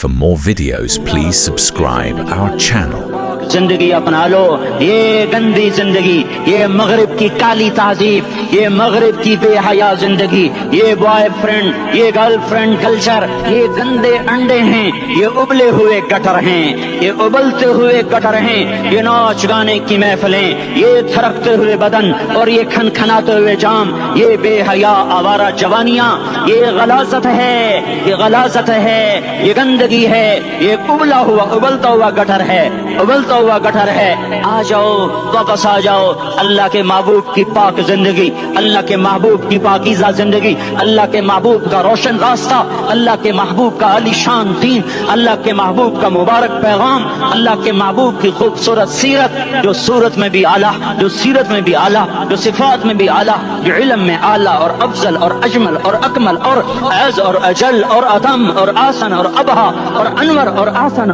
For more videos, please subscribe our channel. زندگی اپنا لو، یہ گندی زندگی، یہ مغرب کی کالی تہذیب، یہ مغرب کی بے حیا زندگی، یہ بوائے فرینڈ، یہ گرل فرینڈ کلچر، یہ گندے انڈے ہیں، یہ ابلے ہوئے گٹر ہیں، یہ ابلتے ہوئے گٹر ہیں، یہ ناچ گانے کی محفلیں، یہ تھرکتے ہوئے بدن اور یہ کھنکھناتے ہوئے جام، یہ بے حیا آوارہ جوانیاں، یہ غلاظت ہے، یہ غلاظت ہے، یہ گندگی ہے، یہ ابلتا ہوا گٹر ہے، ابلتا ہوا گٹر ہے۔ آ جاؤ، واپس آ جاؤ اللہ کے محبوب کی پاک زندگی، اللہ کے محبوب کی پاکیزہ زندگی، اللہ کے محبوب کا روشن راستہ، اللہ کے محبوب کا علی شان دین، اللہ کے محبوب کا مبارک پیغام، اللہ کے محبوب کی خوبصورت سیرت، جو صورت میں بھی اعلیٰ، جو سیرت میں بھی اعلیٰ، جو صفات میں بھی اعلیٰ، جو علم میں اعلیٰ اور افضل اور اجمل اور اکمل اور اعز اور اجل اور اتم اور آسن اور ابہا اور انور اور آسن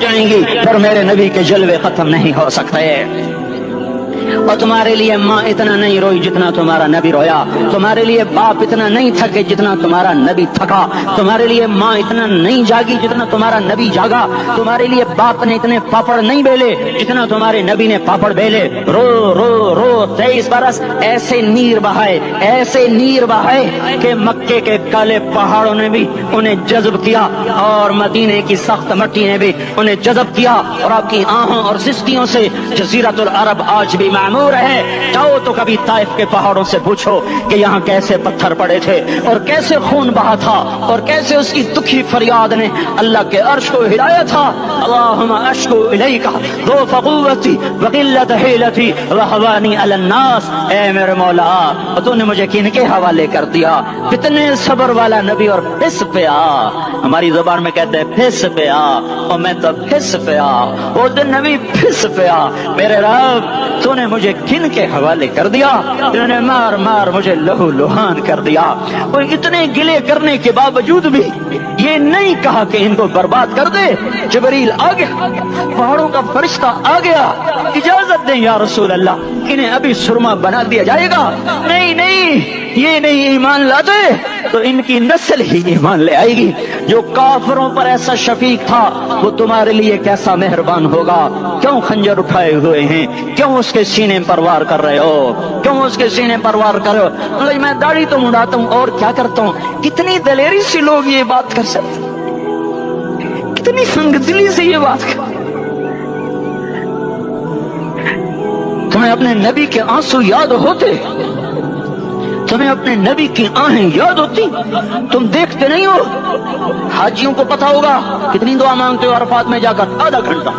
جائیں گی، پر میرے نبی کے جلوے ختم نہیں ہو سکتے۔ اور تمہارے لیے ماں اتنا نہیں روئی جتنا تمہارا نبی رویا، تمہارے لیے باپ اتنا نہیں تھکے جتنا تمہارا نبی تھکا، تمہارے لیے ماں اتنا نہیں جاگی جتنا تمہارا نبی جاگا، تمہارے لیے باپ نے اتنے پاپڑ نہیں بیلے جتنا تمہارے نبی نے پاپڑ بیلے۔ رو رو رو 23 برس ایسے نیر بہائے، ایسے نیر بہائے کہ مکے کے کالے پہاڑوں نے بھی انہیں جذب کیا اور مدینے کی سخت مٹی نے بھی انہیں جذب کیا، اور آپ کی آہوں اور سستیوں سے جزیرۃ العرب آج بھی معمور ہے۔ جاؤ تو کبھی طائف کے پہاڑوں سے پوچھو کہ یہاں کیسے پتھر پڑے تھے اور کیسے خون بہا تھا اور کیسے اس کی دکھی فریاد نے اللہ کے عرش کو ہلایا تھا۔ اللہم اشکو الیک ضعف قوتی وقلت حیلتی وہوانی علی الناس، اے میرے مولا تو نے مجھے کن کے حوالے کر دیا؟ کتنے صبر والا نبی، اور پھس پہ آ، ہماری زبان میں کہتے ہیں پھس پہ آ، اور میں تو پھس پہ آ، وہ دن نبی پھس پہ آ، میرے رب تو نے مجھے کن کے حوالے کر دیا؟ انہوں نے مار مار مجھے لہو لہان کر دیا۔ اور اتنے گلے کرنے کے باوجود بھی یہ نہیں کہا کہ ان کو برباد کر دے۔ جبریل آ گیا، پہاڑوں کا فرشتہ آ گیا، اجازت دیں یا رسول اللہ، انہیں ابھی سرما بنا دیا جائے گا۔ نہیں نہیں، یہ نہیں ایمان لاتے تو ان کی نسل ہی ایمان لے آئے گی۔ جو کافروں پر ایسا شفیق تھا وہ تمہارے لیے کیسا مہربان ہوگا۔ کیوں خنجر اٹھائے ہوئے ہیں؟ کیوں اس کے سینے پر وار کر رہے ہو؟ کیوں اس کے سینے پر وار کر رہے ہو؟ میں داڑھی تو مڑاتا ہوں اور کیا کرتا ہوں۔ کتنی دلیری سے لوگ یہ بات کر سکتے، کتنی سنگ دلی سے یہ بات کر۔ تمہیں اپنے نبی کے آنسو یاد ہوتے؟ تمہیں اپنے نبی کی آہیں یاد ہوتی؟ تم دیکھتے نہیں ہو؟ حاجیوں کو پتا ہوگا کتنی دعا مانگتے ہو عرفات میں جا کر؟ آدھا گھنٹہ،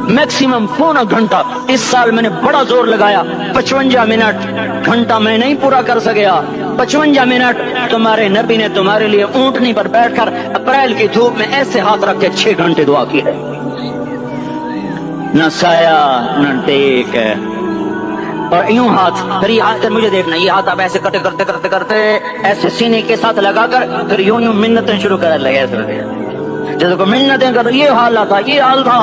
میکسیمم پونا گھنٹہ۔ اس سال میں نے بڑا زور لگایا، 55 منٹ، گھنٹہ میں نہیں پورا کر سکیا، 55 منٹ تمہارے نبی نے تمہارے لیے اونٹنی پر بیٹھ کر اپریل کی دھوپ میں ایسے ہاتھ رکھ کے 6 گھنٹے دعا کی ہے۔ نہ سایہ نہ ٹیک ہے، اور یوں ہاتھ، پھر یہ ہاتھ مجھے دیکھنا، یہ ہاتھ آپ ایسے کرتے کرتے کرتے کرتے ایسے سینے کے ساتھ لگا کر پھر یوں یوں منتیں شروع کرنے لگے، جیسے کو منتیں کر، یہ حال تھا، یہ حال تھا۔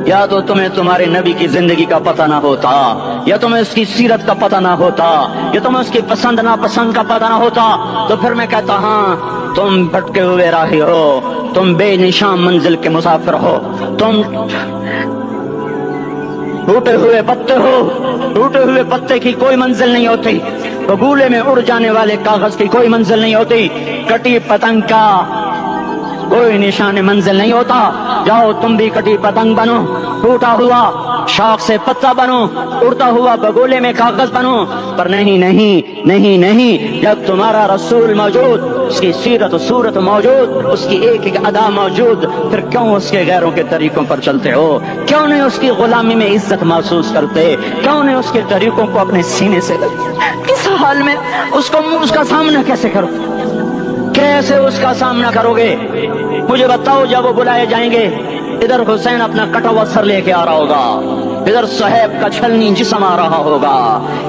یا تو تمہیں تمہارے نبی کی زندگی کا پتہ نہ ہوتا، یا تمہیں اس کی سیرت کا پتہ نہ ہوتا، یا تمہیں اس کی پسند ناپسند کا پتہ نہ ہوتا، تو پھر میں کہتا ہاں تم بھٹکے ہوئے راہی ہو، تم بے نشان منزل کے مسافر ہو، تم ٹوٹے ہوئے پتے ہو۔ ٹوٹے ہوئے پتے کی کوئی منزل نہیں ہوتی، بگولے میں اڑ جانے والے کاغذ کی کوئی منزل نہیں ہوتی، کٹی پتنگ کا کوئی نشان منزل نہیں ہوتا۔ جاؤ تم بھی کٹی پتنگ بنو، ٹوٹا ہوا شاخ سے پتا بنو، اڑتا ہوا بگولے میں کاغذ بنو، پر نہیں نہیں نہیں نہیں، جب تمہارا رسول موجود، اس کی سیرت و صورت موجود، اس کی ایک ایک ادا موجود، پھر کیوں اس کے غیروں کے طریقوں پر چلتے ہو؟ کیوں نہیں اس کی غلامی میں عزت محسوس کرتے؟ کیوں نہیں اس کے طریقوں کو اپنے سینے سے لگتے؟ کس حال میں اس کا سامنا کیسے کرو؟ کیسے اس کا سامنا کرو گے؟ مجھے بتاؤ، جب وہ بلائے جائیں گے، ادھر حسین اپنا کٹا ہوا سر لے کے آ رہا ہوگا، ادھر صہیب کا چھلنی جسم آ رہا ہوگا،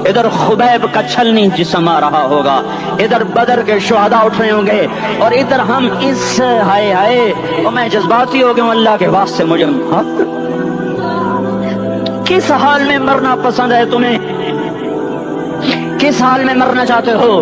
ادھر خبیب کا چھلنی جسم آ رہا ہوگا، ادھر بدر کے شہداء اٹھ رہے ہوں گے، اور ادھر ہم اس ہائے ہائے، اور میں جذباتی ہو گیا ہوں، اللہ کے واسطے مجھے کس حال میں مرنا پسند ہے تمہیں؟ کس حال میں مرنا چاہتے ہو؟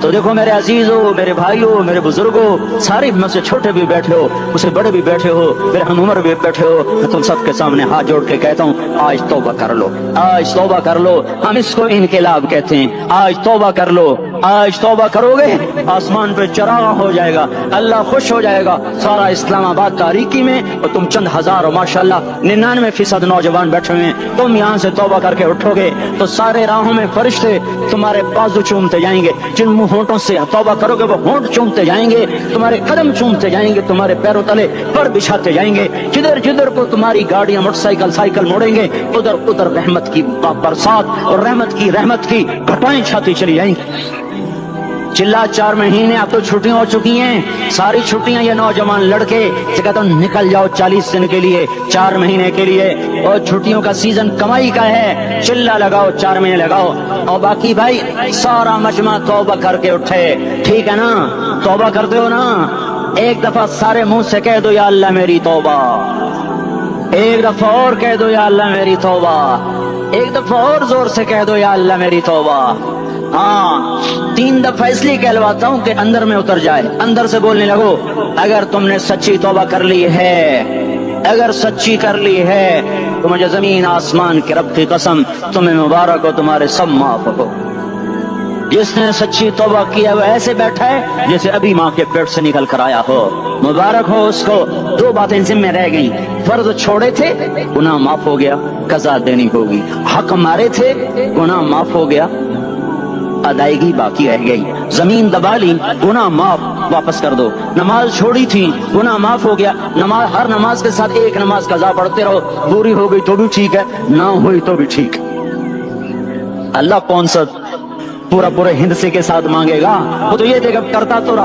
تو دیکھو میرے عزیزوں، میرے بھائیوں، میرے بزرگوں، سارے میں سے چھوٹے بھی بیٹھے ہو، مجھ سے بڑے بھی بیٹھے ہو، میرے ہم عمر بھی بیٹھے ہو، میں تم سب کے سامنے ہاتھ جوڑ کے کہتا ہوں آج توبہ کر لو، آج توبہ کر لو۔ ہم اس کو انقلاب کہتے ہیں۔ آج توبہ کر لو، آج توبہ کرو گے آسمان پہ چراغ ہو جائے گا، اللہ خوش ہو جائے گا، سارا اسلام آباد تاریکی میں، اور تم چند ہزار اور ماشاءاللہ 99% نوجوان بیٹھے ہوئے ہیں، تم یہاں سے توبہ کر کے اٹھو گے تو سارے راہوں میں فرشتے تمہارے بازو چومتے جائیں گے، جن منہ ہونٹوں سے توبہ کرو گے وہ ہونٹ چومتے جائیں گے، تمہارے قدم چومتے جائیں گے، تمہارے پیروں تلے پر بچھاتے جائیں گے، جدھر جدھر کو تمہاری گاڑیاں موٹر سائیکل سائیکل موڑیں گے ادھر ادھر رحمت کی برسات اور رحمت کی گھٹائیں چھاتی چلی جائیں گی۔ چلا 4 مہینے اب تو چھٹیاں ہو چکی ہیں، ساری چھٹیاں یہ نوجوان لڑکے کہتا ہوں نکل جاؤ 40 دن کے لیے، 4 مہینے کے لیے، اور چھٹیوں کا سیزن کمائی کا ہے، چلا لگاؤ 4 مہینے لگاؤ، اور باقی بھائی سارا مجمع توبہ کر کے اٹھے، ٹھیک ہے نا؟ توبہ کرتے ہو نا؟ ایک دفعہ سارے منہ سے کہہ دو یا اللہ میری توبہ، ایک دفعہ اور کہہ دو یا اللہ میری توبہ، ایک دفعہ اور زور سے کہہ دو یا اللہ میری توبہ۔ ہاں 3 دفعہ اس لیے کہلواتا ہوں کہ اندر میں اتر جائے، اندر سے بولنے لگو اگر تم نے سچی توبہ کر لی ہے، اگر سچی کر لی ہے تو مجھے زمین آسمان کے رب کی قسم تمہیں مبارک ہو، تمہارے سب معاف ہو۔ جس نے سچی توبہ کیا وہ ایسے بیٹھا ہے جیسے ابھی ماں کے پیٹ سے نکل کر آیا ہو، مبارک ہو اس کو۔ 2 باتیں ذمہ رہ گئیں، فرض چھوڑے تھے گناہ معاف ہو گیا، قضا دینی ہوگی، حق مارے تھے گناہ معاف ہو گیا، ادائیگی باقی رہ گئی، زمین دبا لی گناہ معاف، واپس کر دو، نماز چھوڑی تھی گناہ معاف ہو گیا، نماز ہر نماز کے ساتھ ایک نماز قضا پڑھتے رہو، پوری ہو گئی تو بھی ٹھیک ہے، نہ ہوئی تو بھی ٹھیک۔ اللہ کون سا پورے ہندسے کے ساتھ مانگے گا؟ وہ تو یہ دے گا کرتا تو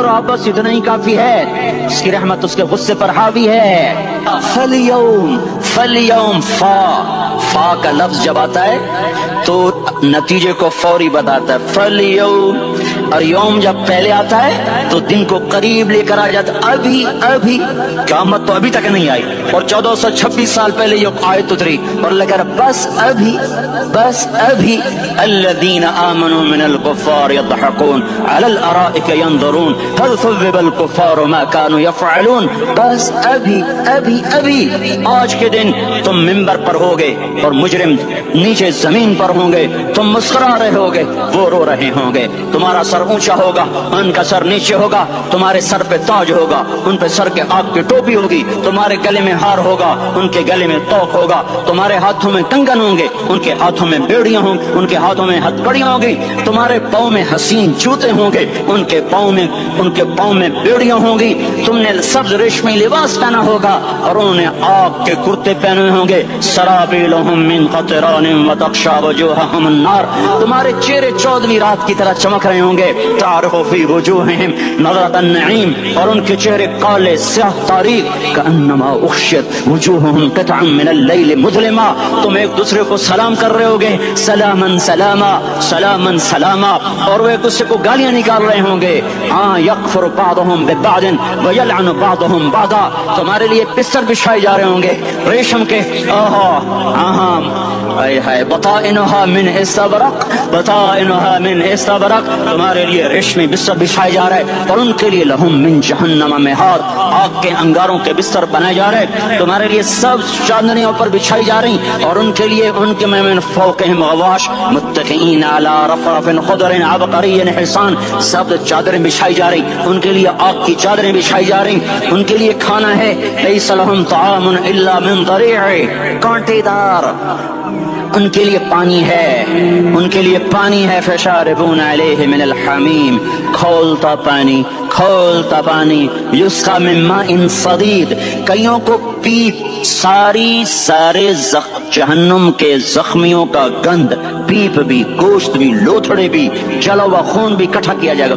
رہا بس اتنا ہی کافی ہے، اس کی رحمت اس کے غصے پر حاوی ہے۔ فَالْيَوْمْ فا کا لفظ جب آتا ہے تو نتیجے کو فوری بتاتا ہے، فَالْيَوْمْ، اور یوم جب پہلے آتا ہے تو دن کو قریب لے کر آ جاتا، ابھی قیامت تو ابھی تک نہیں آئی، اور 1426 سال پہلے یہ آیت اتری، اور لگا بس ابھی الذين آمنوا من الكفار يضحكون على الارائك ينظرون هل ثوب الكفار ما كانوا يفعلون، بس ابھی آج کے دن تم منبر پر ہوگے اور مجرم نیچے زمین پر ہوں گے، تم مسکرا رہے ہوگے وہ رو رہے ہوں گے، تمہارا سر اونچا ہوگا ان کا سر نیچے ہوگا، تمہارے سر پہ تاج ہوگا ان پہ سر کے آگ کی ٹوپی ہوگی، تمہارے گلے میں ہار ہوگا ان کے گلے میں توق ہوگا، تمہارے ہاتھوں میں کنگن ہوں گے ان کے ہاتھوں میں بیڑیاں ہوں گی، ان کے ہاتھوں میں ہتھکڑیاں ہوں گی، تمہارے پاؤں میں حسین جوتے ہوں گے ان کے پاؤں میں بیڑیاں ہوں گی، تم نے سبز ریشمی لباس پہنا ہوگا اور انہوں نے آگ کے کرتے پہنے ہوں گے، سرابیلہم من قطران وتغشی وجوہہم النار، تمہارے چہرے 14ویں رات کی طرح چمک رہے ہوں گے، تعرف فی وجوہہم نظرۃ النعیم، اور ان کے چہرے کالے سیاہ تاریک، کانما اغشیت وجوہہم قطعا من اللیل مظلما، تم ایک دوسرے کو سلام کر رہے ہوگے، سلامن سلاما، اور وہ ایک دوسرے کو گالیاں نکال رہے ہوں گے، ہاں یکفر بعضهم ببعض ویلعن بعضهم بعضا، تمہارے لیے بستر بچھائے جا رہے ہوں گے ریشم کے، بطائنها من استبرق، تمہارے لیے ریشمی بستر بچھائے جا رہے، اور ان کے لیے لہم من جہنم مہاد، آگ کے انگاروں کے بستر بنائے جا رہے، تمہارے لیے سب چادریوں پر بچھائی جا رہی، اور ان کے لیے ان کے من فوقہم غواش متکئین علی رفرف خضر عبقری حسان، سب چادریں بچھائی جا رہی، ان کے لیے آگ کی چادریں بچھائی جا رہی، ان کے لیے کھانا ہے لیس لہم طعام الا من ضریع، کانٹے دار، ان کے لیے پانی ہے، فشاربون علیہ من الحمیم، کھولتا پانی، یسقا من ماء صدید، کئیوں کو پیپ، سارے جہنم کے زخمیوں کا گند، پیپ بھی، گوشت بھی، لوتھڑے بھی، جلا ہوا خون بھی اکٹھا کیا جائے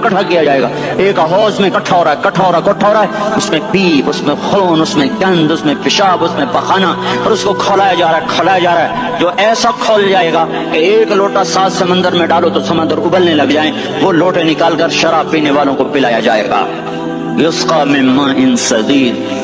گا، ایک حوض میں اکٹھا ہو رہا ہے، اس میں پیپ، اس میں خون، اس میں گند، اس میں پیشاب، اس میں پخانہ، اور اس کو کھولایا جا رہا ہے، جو ایسا کھول جائے گا کہ 1 لوٹا 7 سمندر میں ڈالو تو سمندر ابلنے لگ جائیں، وہ لوٹے نکال کر شراب پینے والوں کو پلایا جائے گا، یسقا من ماء صدید،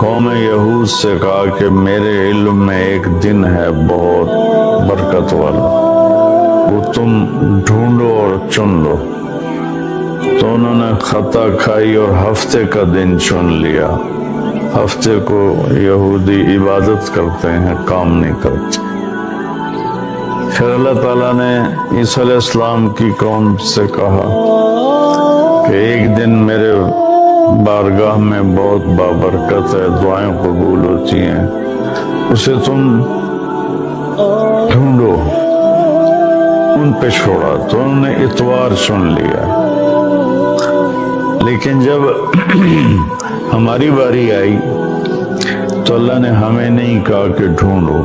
قوم یہود سے کہا کہ میرے علم میں ایک دن ہے بہت برکت والا، وہ تم ڈھونڈو اور چن لو۔ تو انہوں نے خطا کھائی اور ہفتے کا دن چن لیا۔ ہفتے کو یہودی عبادت کرتے ہیں، کام نہیں کرتے۔ پھر اللہ تعالیٰ نے عیسیٰ علیہ السلام کی قوم سے کہا کہ ایک دن میرے بارگاہ میں بہت بابرکت ہے، دعائیں قبول ہوتی ہیں، اسے تم ڈھونڈو۔ ان پہ چھوڑا تو انہوں نے اتوار چن لیا۔ لیکن جب ہماری باری آئی تو اللہ نے ہمیں نہیں کہا کہ ڈھونڈو۔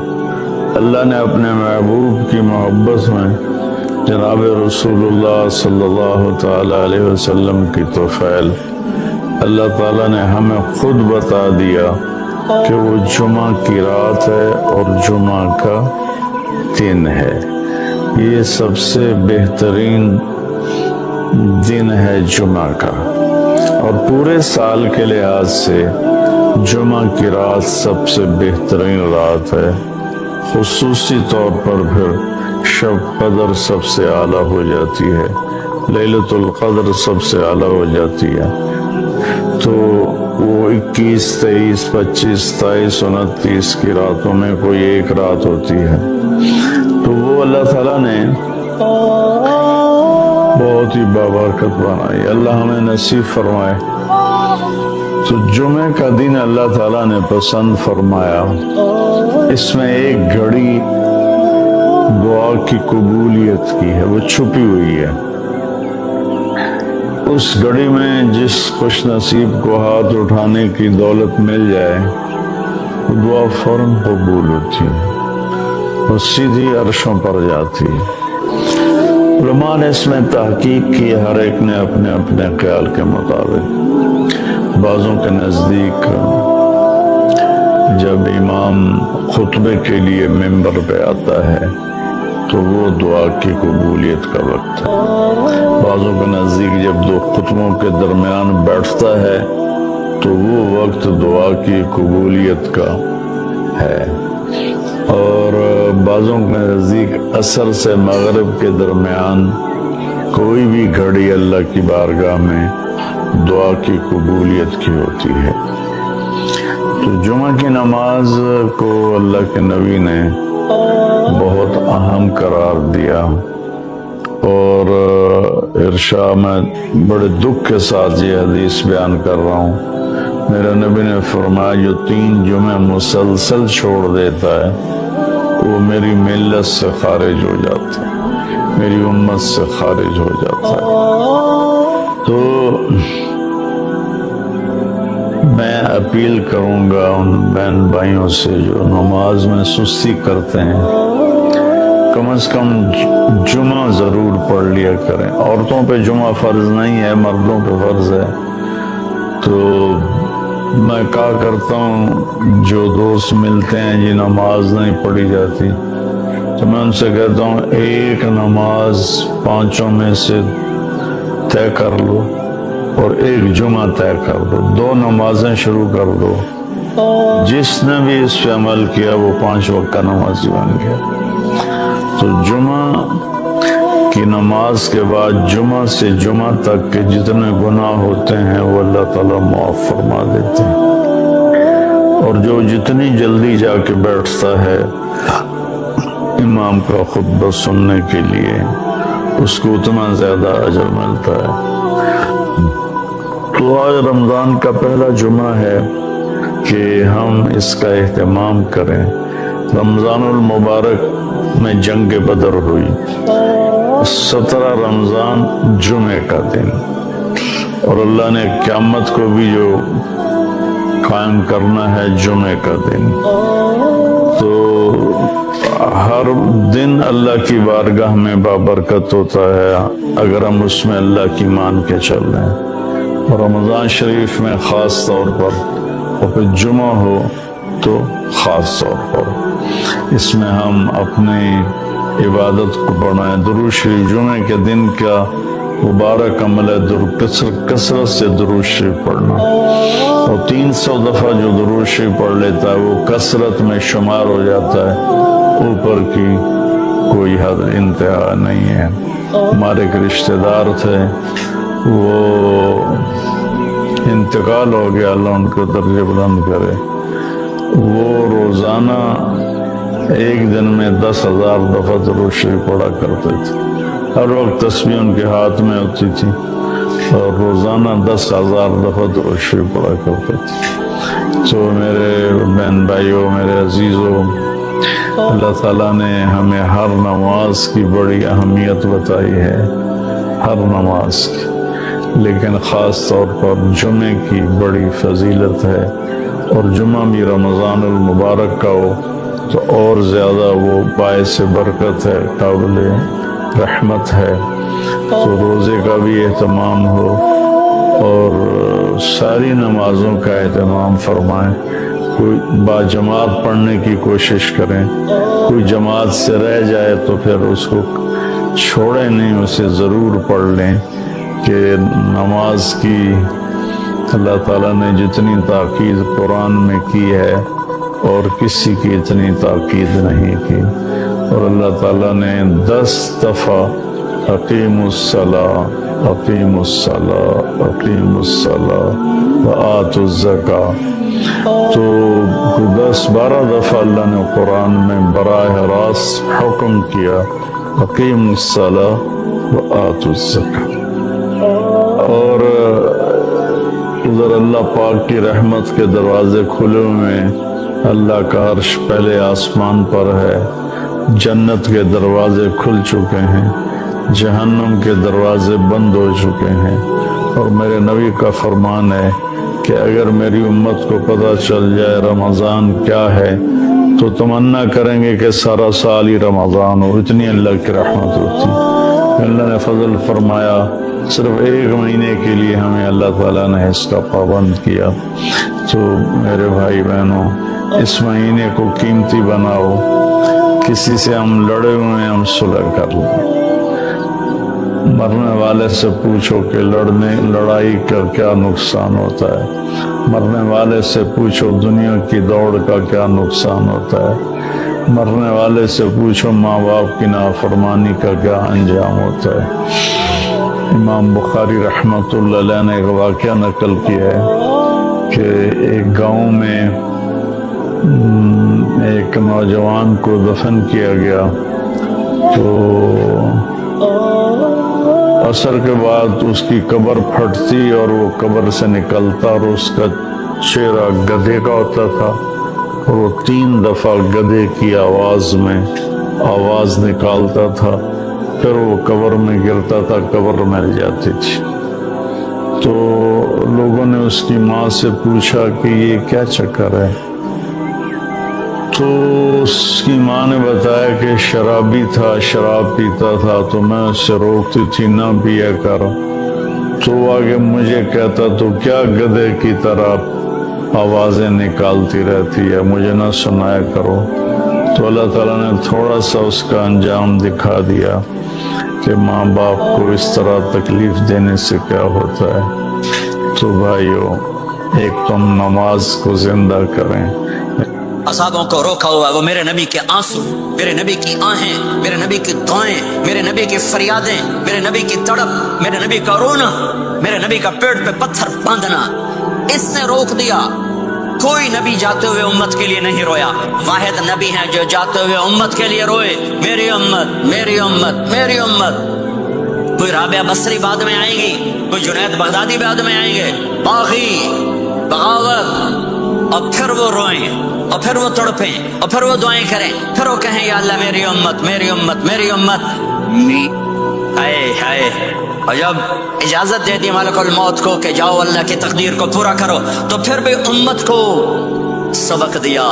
اللہ نے اپنے محبوب کی محبت میں جناب رسول اللہ صلی اللہ تعالی علیہ وسلم کی توفیل اللہ تعالیٰ نے ہمیں خود بتا دیا کہ وہ جمعہ کی رات ہے اور جمعہ کا دن ہے۔ یہ سب سے بہترین دن ہے جمعہ کا، اور پورے سال کے لحاظ سے جمعہ کی رات سب سے بہترین رات ہے۔ خصوصی طور پر پھر شب قدر سب سے اعلیٰ ہو جاتی ہے، لیلۃ القدر سب سے اعلیٰ ہو جاتی ہے۔ تو وہ 21، 23، 25، 27، 29 کی راتوں میں کوئی ایک رات ہوتی ہے، تو وہ اللہ تعالیٰ نے بہت ہی بابرکت بنائی۔ اللہ ہمیں نصیب فرمائے۔ تو جمعہ کا دن اللہ تعالیٰ نے پسند فرمایا۔ اس میں ایک گھڑی دعا کی قبولیت کی ہے، وہ چھپی ہوئی ہے۔ اس گھڑی میں جس خوش نصیب کو ہاتھ اٹھانے کی دولت مل جائے وہ دعا فوراً قبول ہوتی ہے، وہ سیدھی عرشوں پر جاتی ہے۔ علماء نے اس میں تحقیق کی، ہر ایک نے اپنے اپنے خیال کے مطابق۔ بعضوں کے نزدیک جب امام خطبے کے لیے ممبر پہ آتا ہے تو وہ دعا کی قبولیت کا وقت ہے۔ بعضوں کے نزدیک جب دو خطبوں کے درمیان بیٹھتا ہے تو وہ وقت دعا کی قبولیت کا ہے، اور بعضوں کے نزدیک عصر سے مغرب کے درمیان کوئی بھی گھڑی اللہ کی بارگاہ میں دعا کی قبولیت کی ہوتی ہے۔ تو جمعہ کی نماز کو اللہ کے نبی نے بہت اہم قرار دیا، اور ارشاد میں بڑے دکھ کے ساتھ یہ حدیث بیان کر رہا ہوں۔ میرے نبی نے فرمایا جو 3 جمعے مسلسل چھوڑ دیتا ہے وہ میری ملت سے خارج ہو جاتا ہے، میری امت سے خارج ہو جاتا ہے۔ تو میں اپیل کروں گا ان بہن بھائیوں سے جو نماز میں سستی کرتے ہیں، کم از کم جمعہ ضرور پڑھ لیا کریں۔ عورتوں پہ جمعہ فرض نہیں ہے، مردوں پہ فرض ہے۔ تو میں کہا کرتا ہوں جو دوست ملتے ہیں جی نماز نہیں پڑھی جاتی، تو میں ان سے کہتا ہوں ایک نماز 5 میں سے طے کر لو اور ایک جمعہ طے کر دو، 2 نمازیں شروع کر دو۔ جس نے بھی اس پہ عمل کیا وہ 5 وقت کا نمازی بن گیا۔ تو جمعہ کی نماز کے بعد جمعہ سے جمعہ تک کے جتنے گناہ ہوتے ہیں وہ اللہ تعالیٰ معاف فرما دیتے ہیں، اور جو جتنی جلدی جا کے بیٹھتا ہے امام کا خطبہ سننے کے لیے اس کو اتنا زیادہ اجر ملتا ہے۔ تو آج رمضان کا پہلا جمعہ ہے کہ ہم اس کا اہتمام کریں۔ رمضان المبارک میں جنگ بدر ہوئی، 17 رمضان جمعے کا دن، اور اللہ نے قیامت کو بھی جو قائم کرنا ہے جمعے کا دن۔ تو ہر دن اللہ کی بارگاہ میں بابرکت ہوتا ہے اگر ہم اس میں اللہ کی مان کے چل رہے ہیں۔ اور رمضان شریف میں خاص طور پر، اور پھر جمعہ ہو تو خاص طور پر اس میں ہم اپنی عبادت کو بڑھائیں۔ درود شریف جمعے کے دن کا مبارک عمل ہے کثرت سے درود شریف پڑھنا، اور 300 دفعہ جو درود شریف پڑھ لیتا ہے وہ کثرت میں شمار ہو جاتا ہے، اوپر کی کوئی حد انتہا نہیں ہے۔ ہمارے ایک رشتہ دار تھے، وہ انتقال ہو گیا، اللہ ان کو درجے بلند کرے۔ وہ روزانہ ایک دن میں 10,000 دفعہ درود شریف پڑھا کرتے تھے، ہر وقت تسبیح ان کے ہاتھ میں ہوتی تھی، اور روزانہ 10,000 دفعہ درود شریف پڑھا کرتے تھے۔ تو میرے بہن بھائیوں، میرے عزیزوں، اللہ تعالیٰ نے ہمیں ہر نماز کی بڑی اہمیت بتائی ہے، ہر نماز کی، لیکن خاص طور پر جمعے کی بڑی فضیلت ہے، اور جمعہ بھی رمضان المبارک کا ہو تو اور زیادہ وہ باعث برکت ہے، قابل رحمت ہے۔ تو روزے کا بھی اہتمام ہو اور ساری نمازوں کا اہتمام فرمائیں، کوئی باجماعت پڑھنے کی کوشش کریں، کوئی جماعت سے رہ جائے تو پھر اس کو چھوڑیں نہیں، اسے ضرور پڑھ لیں، کہ نماز کی اللہ تعالیٰ نے جتنی تاکید قرآن میں کی ہے اور کسی کی اتنی تاکید نہیں کی۔ اور اللہ تعالیٰ نے 10 دفعہ اقیموا الصلاۃ، اقیموا الصلاۃ، اقیموا الصلاۃ وآتوا الزکاۃ، تو 10-12 دفعہ اللہ نے قرآن میں براہ راست حکم کیا اقیموا الصلاۃ وآتوا الزکاۃ۔ اور ادھر اللہ پاک کی رحمت کے دروازے کھلے ہوئے ہیں، اللہ کا عرش پہلے آسمان پر ہے، جنت کے دروازے کھل چکے ہیں، جہنم کے دروازے بند ہو چکے ہیں، اور میرے نبی کا فرمان ہے کہ اگر میری امت کو پتہ چل جائے رمضان کیا ہے تو تمنا کریں گے کہ سارا سال ہی رمضان ہو، اتنی اللہ کی رحمت ہوتی۔ اللہ نے فضل فرمایا، صرف 1 مہینے کے لیے ہمیں اللہ تعالیٰ نے اس کا پابند کیا۔ تو میرے بھائی بہنوں، اس مہینے کو قیمتی بناؤ، کسی سے ہم لڑے ہوئے ہیں، ہم صلح کر لیں۔ مرنے والے سے پوچھو کہ لڑائی کا کیا نقصان ہوتا ہے، مرنے والے سے پوچھو دنیا کی دوڑ کا کیا نقصان ہوتا ہے، مرنے والے سے پوچھو ماں باپ کی نافرمانی کا کیا انجام ہوتا ہے۔ امام بخاری رحمۃ اللہ علیہ نے ایک واقعہ نقل کیا ہے کہ ایک گاؤں میں ایک نوجوان کو دفن کیا گیا، تو عصر کے بعد اس کی قبر پھٹتی اور وہ قبر سے نکلتا، اور اس کا چہرہ گدھے کا ہوتا تھا، اور وہ 3 دفعہ گدھے کی آواز میں آواز نکالتا تھا، پھر وہ قبر میں گرتا تھا، قبر مل جاتی تھی۔ تو لوگوں نے اس کی ماں سے پوچھا کہ یہ کیا چکر ہے؟ تو اس کی ماں نے بتایا کہ شرابی تھا، شراب پیتا تھا، تو میں اس سے روکتی تھی نہ پیا کر، تو آگے مجھے کہتا تو کیا گدھے کی طرح آوازیں نکالتی رہتی ہے، مجھے نہ سنایا کرو۔ تو اللہ تعالیٰ نے تھوڑا سا اس کا انجام دکھا دیا کہ ماں باپ کو اس طرح تکلیف دینے سے کیا ہوتا ہے۔ تو بھائیو، ایک تم نماز کو زندہ کریں۔ اصحابوں کو روکا ہوا وہ میرے نبی کے آنسو، میرے نبی کی آہیں، میرے نبی کی دعائیں، میرے نبی کی فریادیں، میرے نبی کی تڑپ، میرے نبی کا رونا، میرے نبی کا پیٹ پہ پتھر باندھنا، اس نے روک دیا۔ کوئی نبی جاتے ہوئے امت کے لیے نہیں رویا، واحد نبی ہیں جو جاتے ہوئے امت کے لیے روئے، میری امت، میری امت، میری امت۔ کوئی رابعہ بصری بعد میں آئیں گی، کوئی جنید بغدادی بعد میں آئیں گے، باغی، بغاوت، اور پھر وہ روئیں، اور پھر وہ تڑپیں، اور پھر وہ دعائیں کریں، پھر وہ کہیں یا اللہ میری امت، میری امت، میری امت۔ ہائے ہائے، اور جب اجازت دے دی ملک الموت کو کہ جاؤ اللہ کی تقدیر کو پورا کرو، تو پھر بھی امت کو سبق دیا،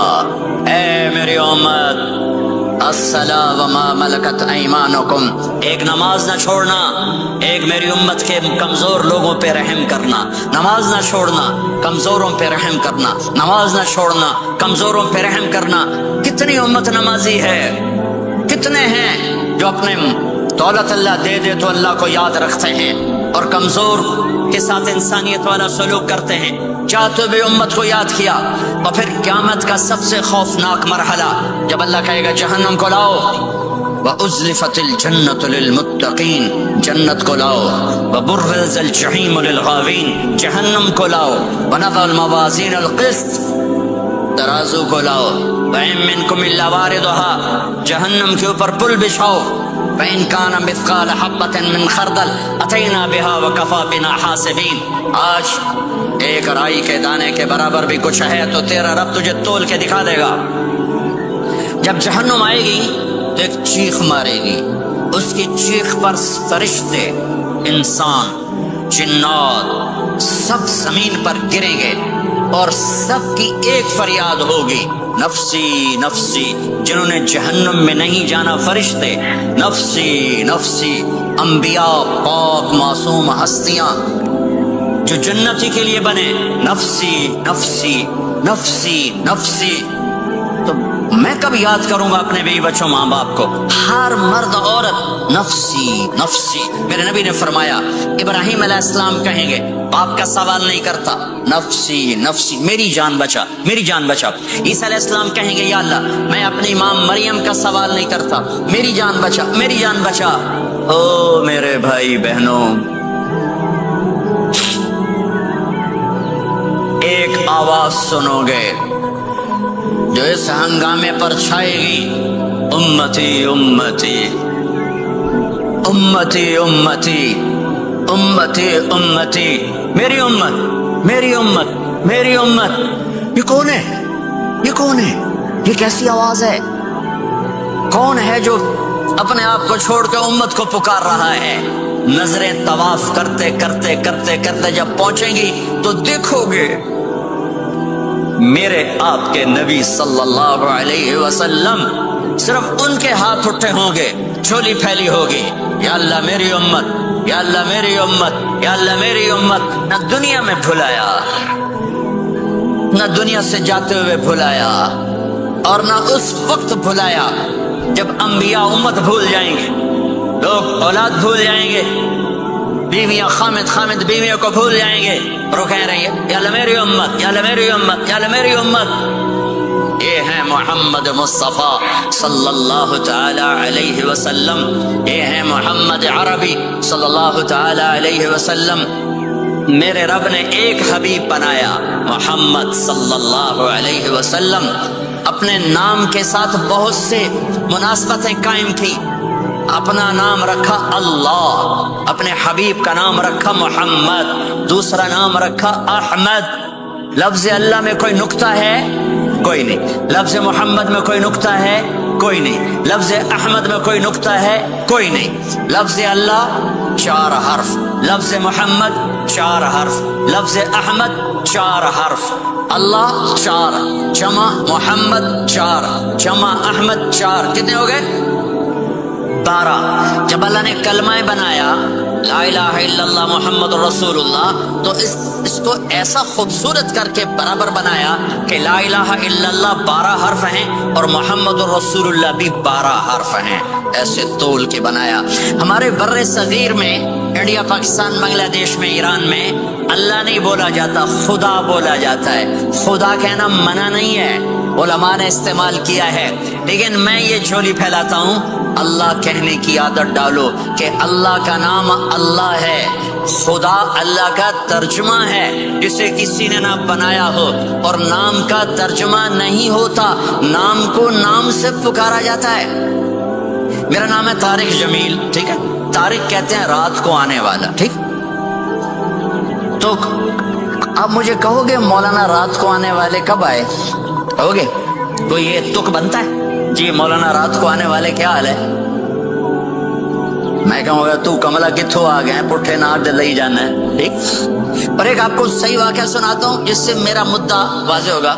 اے میری امت، الصلاۃ وما ملکت ایمانکم، ایک نماز نہ چھوڑنا، ایک میری امت کے کمزور لوگوں پہ رحم کرنا، نماز نہ چھوڑنا، کمزوروں پہ رحم کرنا، نماز نہ چھوڑنا، کمزوروں پہ رحم کرنا۔ کتنی امت نمازی ہے، کتنے ہیں جو اپنے دولت اللہ دے دے تو اللہ کو یاد رکھتے ہیں، اور کمزور کے ساتھ انسانیت والا سلوک کرتے ہیں. چاہتے ہوئے امت کو یاد کیا. اور پھر قیامت کا سب سے خوفناک مرحلہ جب اللہ کہے گا جہنم کو لاؤ, وَأُزْلِفَتِ الْجَنَّةُ لِلْمُتَّقِينَ, جنت کو لاؤ. وَبُرِّزَ الْجَحِيمُ لِلْغَاوِينَ, جہنم کو لاؤ. وَنَضَعُ الْمَوَازِينَ الْقِسْطَ, ترازو کو لاؤ. وَإِن مِّنكُمْ إِلَّا وَارِدُهَا, جہنم کے اوپر پل بچھاؤ. فَإِن كَانَ مِثْقَالَ حَبَّةٍ مِّنْ خَرْدَلٍ أَتَيْنَا بِهَا وَكَفَىٰ بِنَا حَاسِبِينَ. آج ایک رائی کے دانے کے برابر بھی کچھ ہے تو تیرا رب تجھے تول کے دکھا دے گا. جب جہنم آئے گی تو ایک چیخ مارے گی. اس کی چیخ پر فرشتے, انسان, جنات سب زمین پر گریں گے اور سب کی ایک فریاد ہوگی, نفسی نفسی. جنہوں نے جہنم میں نہیں جانا فرشتے, نفسی نفسی. انبیاء, پاک معصوم ہستیاں جو جنتی کے لیے بنے, نفسی نفسی نفسی نفسی. تو میں کب یاد کروں گا اپنے بیوی بچوں ماں باپ کو؟ ہر مرد عورت نفسی نفسی. میرے نبی نے فرمایا ابراہیم علیہ السلام کہیں گے, باپ کا سوال نہیں کرتا, نفسی نفسی, میری جان بچا میری جان بچا. عیسیٰ علیہ السلام کہیں گے یا اللہ میں اپنی ماں مریم کا سوال نہیں کرتا, میری جان بچا میری جان بچا. او میرے بھائی بہنوں, ایک آواز سنو گے جو اس ہنگامے پر چھائے گی, امتی امتی امتی امتی امتی امتی, میری امت میری امت میری امت. یہ کون ہے, یہ کون ہے, یہ کیسی آواز ہے؟ کون ہے جو اپنے آپ کو چھوڑ کے امت کو پکار رہا ہے؟ نظریں طواف کرتے کرتے کرتے کرتے جب پہنچیں گی تو دیکھو گے میرے آپ کے نبی صلی اللہ علیہ وسلم, صرف ان کے ہاتھ اٹھے ہوں گے, جھولی پھیلی ہوگی, یا اللہ میری امت, یا اللہ میری امت, یا اللہ میری امت. نہ دنیا میں بھلایا, نہ دنیا سے جاتے ہوئے بھلایا, اور نہ اس وقت بھلایا جب انبیاء امت بھول جائیں گے, لوگ اولاد بھول جائیں گے, بیویاں خامد خامد بیویوں کو بھول جائیں گے, اور وہ کہہ رہی ہے یا اللہ میری امت, یا اللہ میری امت, یا اللہ میری امت. یہ ہے محمد مصطفیٰ صلی اللہ تعالی علیہ وسلم, یہ ہے محمد عربی صلی اللہ تعالی علیہ وسلم. میرے رب نے ایک حبیب بنایا, محمد صلی اللہ علیہ وسلم. اپنے نام کے ساتھ بہت سے مناسبتیں قائم کی. اپنا نام رکھا اللہ, اپنے حبیب کا نام رکھا محمد, دوسرا نام رکھا احمد. لفظ اللہ میں کوئی نکتہ ہے؟ کوئی نہیں. لفظ محمد میں کوئی نکتہ ہے؟ کوئی نہیں. لفظ احمد میں کوئی نکتہ ہے؟ کوئی نہیں. لفظ اللہ 4 حرف, لفظ محمد 4 حرف, لفظ احمد 4 حرف. اللہ 4 جمع محمد 4 جمع احمد 4, کتنے ہو گئے؟ 12. جب اللہ نے کلمہ بنایا لا الہ الا اللہ محمد رسول اللہ, تو اس کو ایسا خوبصورت کر کے برابر بنایا کہ لا الہ الا اللہ 12 حرف ہیں اور محمد رسول اللہ بھی 12 حرف ہیں. ایسے تول کے بنایا. ہمارے بر صغیر میں, انڈیا, پاکستان, بنگلہ دیش میں, ایران میں اللہ نہیں بولا جاتا, خدا بولا جاتا ہے. خدا کہنا منع نہیں ہے, علماء نے استعمال کیا ہے, لیکن میں یہ جھولی پھیلاتا ہوں, اللہ کہنے کی عادت ڈالو کہ اللہ کا نام اللہ ہے. خدا اللہ کا ترجمہ ہے جسے کسی نے نہ بنایا ہو, اور نام کا ترجمہ نہیں ہوتا, نام کو نام سے پکارا جاتا ہے. میرا نام ہے طارق جمیل, ٹھیک ہے, طارق کہتے ہیں رات کو آنے والا, ٹھیک. تو اب مجھے کہو گے مولانا رات کو آنے والے کب آئے, کہو گے کوئی یہ تک بنتا ہے جی مولانا رات کو آنے والے کیا حال ہے؟ میں کہوں گا تو کملا کتھوں آ گئے, پٹھے ناک دل ہی جانا ہے, ٹھیک. اور ایک آپ کو صحیح واقعہ سناتا ہوں جس سے میرا مدعا واضح ہوگا.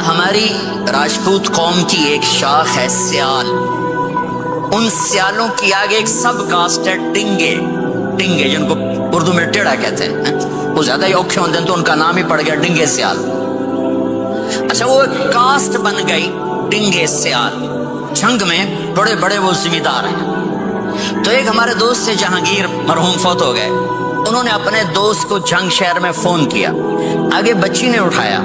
ہماری راجپوت قوم کی ایک شاخ ہے سیال, ان سیالوں کی آگے ایک سب کاسٹ ہے ڈنگے, ڈنگے جن کو اردو میں ٹیڑا کہتے ہیں, وہ زیادہ ہی اوکھے ہوتے ہیں تو ان کا نام ہی پڑ گیا ڈنگے سیال. اچھا, وہ ایک کاسٹ بن گئی ڈنگے سیال. جنگ میں بڑے بڑے وہ ذمہ دار ہیں, تو ایک ہمارے دوست سے جہانگیر مرحوم فوت ہو گئے، انہوں نے اپنے دوست کو جھنگ شہر میں فون کیا، آگے بچی نے اٹھایا،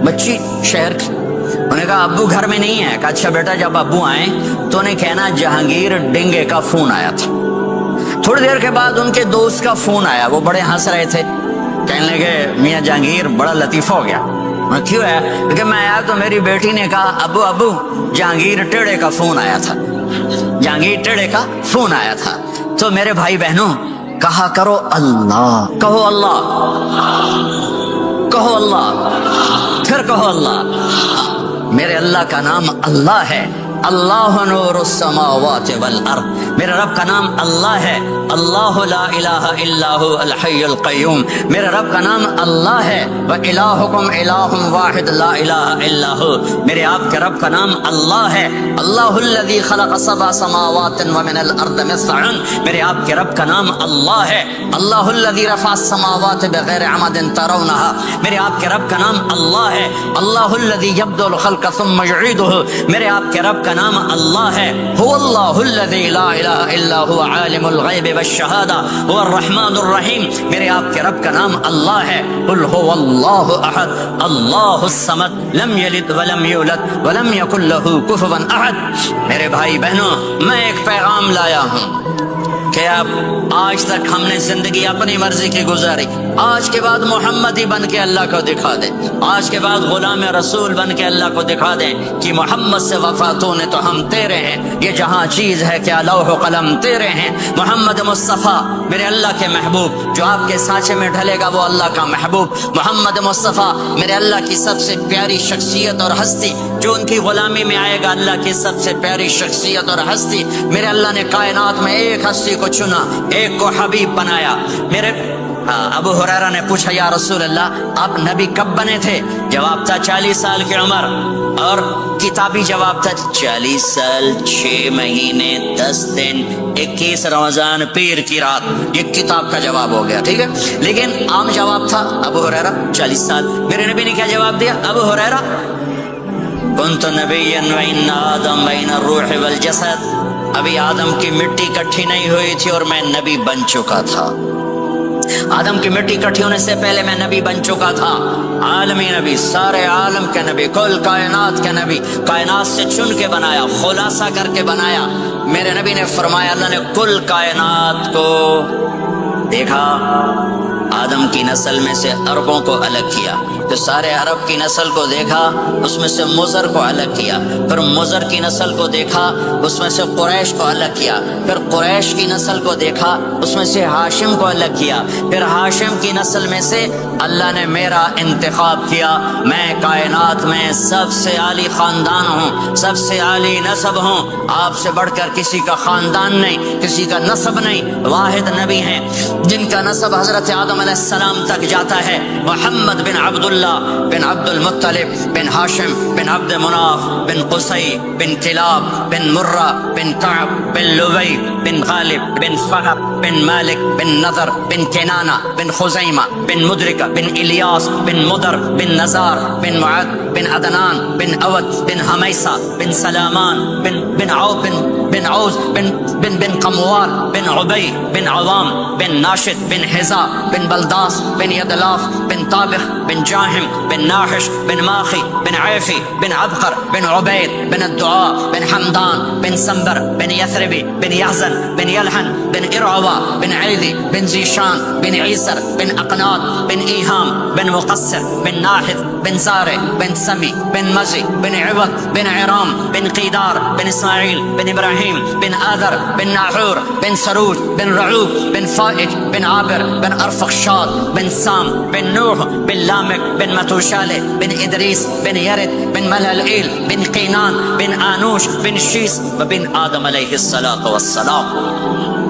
بچی شہر کی، انہوں نے کہا ابو گھر میں نہیں ہے، کہا اچھا بیٹا جب ابو آئیں تو انہیں کہنا جہانگیر ڈنگے کا فون آیا تھا۔ تھوڑی دیر کے بعد ان کے دوست کا فون آیا، وہ بڑے ہنس رہے تھے، کہنے لگے میاں جہانگیر بڑا لطیفہ ہو گیا۔ کیوں ہے؟ کہ میں آیا تو میری بیٹی نے کہا ابو جہانگیر ٹیڑے کا فون آیا تھا، جہانگیر ٹیڑے کا فون آیا تھا۔ تو میرے بھائی بہنوں کہا کرو اللہ، کہو اللہ، کہو اللہ، پھر کہو اللہ۔ میرے اللہ کا نام اللہ ہے، اللہ نور السماوات والارض، میرے رب کا نام اللہ ہے، اللہ لا الہ الا هو الحی القیوم، میرے رب کا نام اللہ ہے، وَإِلَٰهُكُمْ إِلَٰهٌ وَاحِدٌ لَا إِلَٰهَ إِلَّا هُوَ، میرے آپ کے رب کا نام اللہ ہے، اللہ الذی خلق سبع سماوات ومن الارض مثلهن، میرے آپ کے رب کا نام اللہ ہے، اللہ الذی رفع السماوات بغیر عمد ترونها، میرے آپ کے رب کا نام اللہ ہے، اللہ الذی یبدأ الخلق ثم یعیدہ، میرے آپ کے رب کا نام اللہ ہے، هو اللہ الذی لا الہ الا هو عالم الغیب والشہادہ هو الرحمن الرحیم، میرے آپ کے رب کا نام اللہ ہے، قل هو اللہ احد اللہ الصمد لم یلد ولم یولد ولم یکن له کفوا احد۔ میرے بھائی بہنوں میں ایک پیغام لایا ہوں کہ اب آج تک ہم نے زندگی اپنی مرضی کی گزاری، آج کے بعد محمدی بن کے اللہ کو دکھا دیں، آج کے بعد غلام رسول بن کے اللہ کو دکھا دیں کہ محمد سے وفاتوں نے تو ہم تیرے ہیں، یہ جہاں چیز ہے کیا لوح و قلم تیرے ہیں، محمد مصطفیٰ میرے اللہ کے محبوب، جو آپ کے سانچے میں ڈھلے گا وہ اللہ کا محبوب، محمد مصطفیٰ میرے اللہ کی سب سے پیاری شخصیت اور ہستی، جو ان کی غلامی میں آئے گا اللہ کی سب سے پیاری شخصیت اور ہستی، میرے اللہ نے کائنات میں ایک ہستی کو چنا، ایک کو حبیب بنایا۔ میرے ابو ہریرہ نے پوچھا یا رسول اللہ آپ نبی کب بنے تھے؟ جواب تھا 40 سال کی عمر، اور کتابی جواب تھا 40 سال 6 مہینے 10 دن 21 رمضان پیر کی رات، یہ کتاب کا جواب ہو گیا، ٹھیک ہے، لیکن عام جواب تھا ابو ہریرہ 40 سال۔ میرے نبی نے کیا جواب دیا؟ ابو ہریرہ کنت نبیا وان آدم بین الروح والجسد، ابھی آدم کی مٹی اکٹھی نہیں ہوئی تھی اور میں نبی بن چکا تھا، آدم کی مٹی اکٹھی ہونے سے پہلے میں نبی بن چکا تھا، عالمی نبی، سارے عالم کے نبی، کل کائنات کے نبی، کائنات سے چن کے بنایا، خلاصہ کر کے بنایا۔ میرے نبی نے فرمایا اللہ نے کل کائنات کو دیکھا، آدم کی نسل میں سے عربوں کو الگ کیا، تو سارے عرب کی نسل کو دیکھا، اس میں سے مضر کو الگ کیا، پھر مضر کی نسل کو دیکھا، اس میں سے قریش کو الگ کیا، پھر قریش کی نسل کو دیکھا، اس میں سے ہاشم کو الگ کیا، پھر ہاشم کی نسل میں سے اللہ نے میرا انتخاب کیا، میں کائنات میں سب سے عالی خاندان ہوں، سب سے عالی نسب ہوں، آپ سے بڑھ کر کسی کا خاندان نہیں، کسی کا نسب نہیں، واحد نبی ہیں جن کا نسب حضرت آدم علیہ السلام تک جاتا ہے، محمد بن عبداللہ بن عبد المطلب بن ہاشم بن عبد مناف بن قصی بن کلاب بن مرہ بن کعب بن لبی بن غالب بن فہر بن مالک بن نضر بن کنانہ بن خزیمہ بن مدرکہ بن الیاس بن مدر بن نزار بن معد بن عدنان بن اود بن حمیسہ بن سلامان بن عوف بن عوز بن قموال بن عبی بن عوام بن ناشد بن حزا بن بلداس بن یدلاف بن طابخ بن جاہم بن ناحش بن ماخی بن عیفی بن عبقر بن عبید بن الدعاء بن حمدان بن سنبر بن یثربی بن یحزن بن یلحن بن ارعوا بن عیدی بن زیشان بن عیسر بن اقناط بن ایہام بن مقصر بن ناحد بن زارع بن سمی بن مزی بن عوض بن عرام بن قیدار بن اسماعیل بن ابراہیم بن آذر بن ناحور بن سروج بن رعوب بن فائج بن عابر بن ارفخشاد بن سام بن نوح بن لامک بن متوشالہ بن ادریس بن یرد بن ملالئیل بن قینان بن آنوش بن شیس وبن آدم علیہ الصلاۃ والسلام۔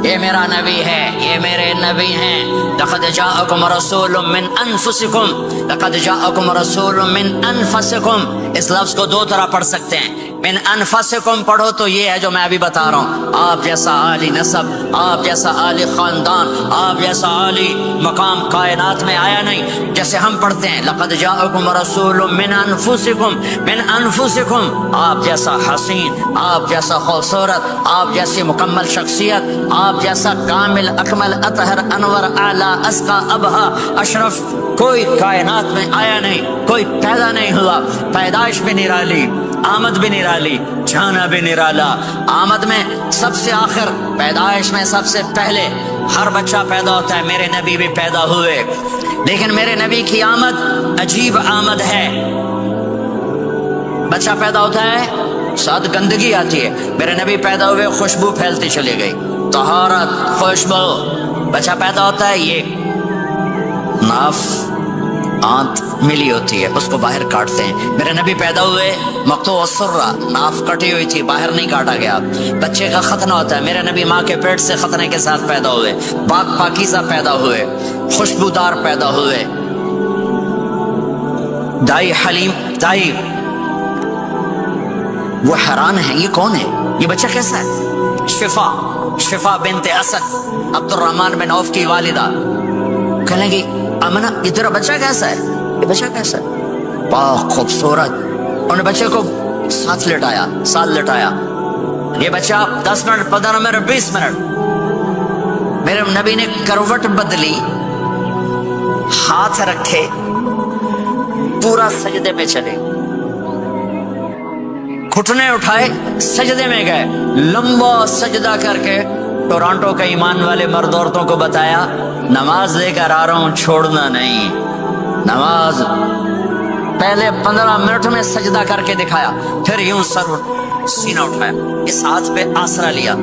یہ میرا نبی ہے، یہ میرے نبی ہیں۔ لقد جاءکم رسول من انفسکم، لقد جاءکم رسول من انفسکم، اس لفظ کو دو طرح پڑھ سکتے ہیں، من انفسکم پڑھو تو یہ ہے جو میں ابھی بتا رہا ہوں. آپ جیسا عالی نسب، آپ جیسا عالی خاندان، آپ جیسا عالی مقام کائنات میں آیا نہیں. جیسے ہم پڑھتے ہیں لقد جاءکم رسول من انفسکم، من انفسکم، آپ جیسا حسین، آپ جیسا خوبصورت، آپ جیسی مکمل شخصیت، آپ جیسا کامل اکمل اطہر انور اعلی اسقا ابہا اشرف کوئی کائنات میں آیا نہیں، کوئی پیدا نہیں ہوا. پیدائش بھی نرالی، آمد بھی نرالی، جانا بھی نرالا. آمد میں سب سے آخر، پیدائش میں سب سے پہلے. ہر بچہ پیدا ہوتا ہے، میرے نبی بھی پیدا ہوئے، لیکن میرے نبی کی آمد عجیب آمد ہے. بچہ پیدا ہوتا ہے، ساتھ گندگی آتی ہے. میرے نبی پیدا ہوئے، خوشبو پھیلتی چلی گئی، طہارت، خوشبو. بچہ پیدا ہوتا ہے، یہ ناف آنت ملی ہوتی ہے، اس کو باہر کاٹتے ہیں. میرے نبی پیدا ہوئے مقطوع السرہ، ناف کٹی ہوئی تھی، باہر نہیں کاٹا گیا. بچے کا ختنہ ہوتا ہے، میرے نبی ماں کے پیٹ سے ختنے کے ساتھ پیدا ہوئے، پاک پاکیزہ پیدا ہوئے، خوشبودار پیدا ہوئے. دائی حلیم، دائی وہ حیران ہے، یہ کون ہے، یہ بچہ کیسا ہے؟ شفا، شفا بنت اسد، عبد الرحمن بن عوف کی والدہ. کہنے لگی امنہ یہ تیرا بچہ کیسا ہے، یہ بچہ کیسا ہے، پاک خوبصورت. انہوں نے بچے کو ساتھ لٹایا، ساتھ لٹایا. یہ بچہ 10 منٹ، 15 منٹ، 20 منٹ. میرے نبی نے کروٹ بدلی، ہاتھ رکھے، پورا سجدے میں چلے، گھٹنے اٹھائے، سجدے میں گئے، لمبا سجدہ کر کے ٹورانٹو کے ایمان والے مرد عورتوں کو بتایا نماز لے کر آ رہا ہوں، چھوڑنا نہیں. نماز پہلے 15 منٹ میں سجدہ کر کے دکھایا، پھر یوں سر سینہ اٹھایا، اس ہاتھ پہ آسرا لیا،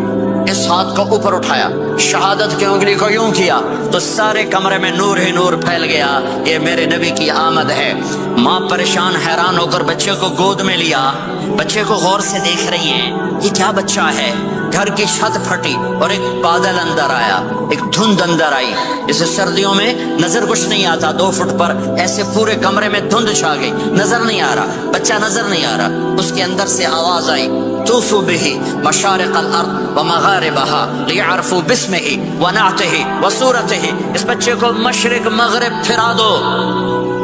اس ہاتھ کو اوپر اٹھایا، شہادت کی انگلی کو یوں کیا تو سارے کمرے میں نور ہی نور پھیل گیا. یہ میرے نبی کی آمد ہے. ماں پریشان حیران ہو کر بچے کو گود میں لیا، بچے کو غور سے دیکھ رہی ہیں، یہ کیا بچہ ہے. گھر کی چھت پھٹی اور ایک بادل اندر آیا، ایک دھند اندر آئی. جیسے سردیوں میں نظر کچھ نہیں آتا 2 فٹ پر، ایسے پورے کمرے میں دھند چھا گئی، نظر نہیں آ رہا، بچہ نظر نہیں آ رہا. اس کے اندر سے آواز آئی طوفوا به مشارق الارض ومغاربها ليعرفوا باسمه ونعته وصورته. اس بچے کو مشرق مغرب پھرا دو،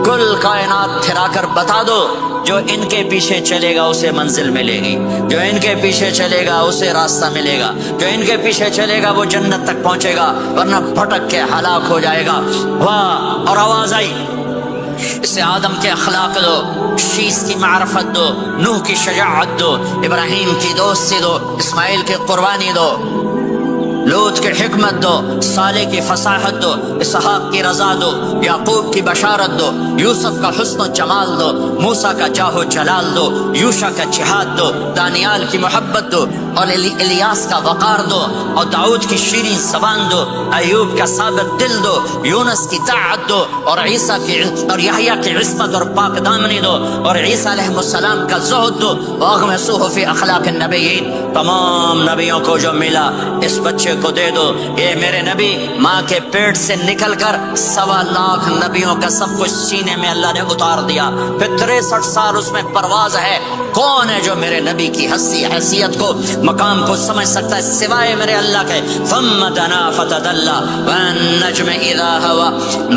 کل کائنات پھرا کر بتا دو. جو ان کے پیچھے چلے گا اسے منزل ملے گی، جو ان کے پیچھے چلے گا اسے راستہ ملے گا، جو ان کے پیچھے چلے گا وہ جنت تک پہنچے گا، ورنہ بھٹک کے ہلاک ہو جائے گا. واہ! اور آواز آئی اسے آدم کے اخلاق دو، شیس کی معرفت دو، نوح کی شجاعت دو، ابراہیم کی دوستی دو، اسماعیل کی قربانی دو، لوط کی حکمت دو، صالح کی فصاحت دو، اسحاق کی رضا دو، یعقوب کی بشارت دو، یوسف کا حسن و جمال دو، موسیٰ کا جاہ و جلال دو، یوشع کا جہاد دو، دانیال کی محبت دو، اور الیاس کا وقار دو، اور داؤد کی شیریں زبان دو، ایوب کا ثابت دل دو، یونس کی طاعت دو، اور عیسیٰ کی اور یحییٰ کی عصمت اور پاک دامنی دو، اور عیسیٰ علیہ السلام کا زہد دو. واغمسوہ فی اخلاق النبیین. تمام نبیوں کو جو ملا اس بچے کو دے دو. یہ میرے نبی ماں کے پیٹ سے نکل کر 1.25 لاکھ نبیوں کا سب کچھ سینے میں اللہ نے اتار دیا. پھر 63 سال اس میں پرواز ہے. کون ہے جو میرے نبی کی ہستی حیثیت کو مقام کو سمجھ سکتا ہے سوائے میرے اللہ کے. ثم دنا فتدلى والنجم اذا هوى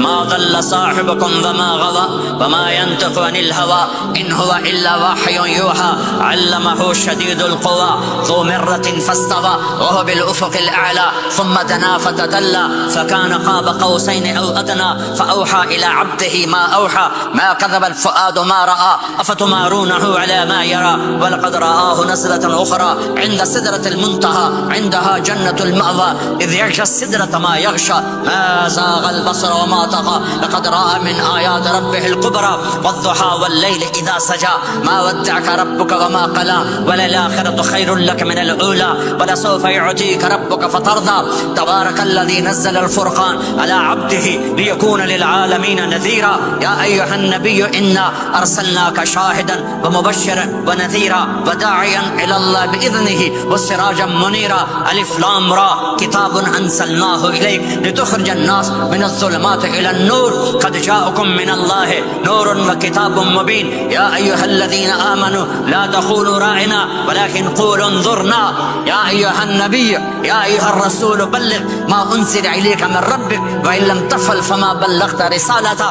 ما ضل صاحبكم وما غوى وما ينطق عن الهوى ان هو الا وحي يوحى علمه شديد القوى ذو مرة فاستوى وهو بالافق الاعلى ثم دنا فتدلى فكان قاب قوسين او ادنى فاوحى الى عبده ما اوحى ما كذب الفؤاد ما راى افتمارونه على ما يرى ولقد رآه نزلة اخرى عند سدرة المنتهى عندها جنة المأوى اذ يغشى السدرة ما يغشى ما زاغ البصر وما طغى لقد رأى من آيات ربه الكبرى والضحى والليل اذا سجى ما ودعك ربك وما قلى وللآخرة خير لك من الأولى ولسوف يعطيك ربك فترضى تبارك الذي نزل الفرقان على عبده ليكون للعالمين نذيرا يا أيها النبي إنا أرسلناك شاهدا ومبشرا ونذيرا وداعيا إلى الله بإذنه وسراجا منيرا. ألف لام را كتاب أنزلناه إليك لتخرج الناس من الظلمات إلى النور قد جاءكم من الله نور وكتاب مبين. يا أيها الذين آمنوا لا تقولوا راعنا ولكن قولوا انظرنا. يا أيها النبي يا أيها الرسول بلغ ما أنزل إليك من ربك وإن لم تفعل فما بلغت رسالته.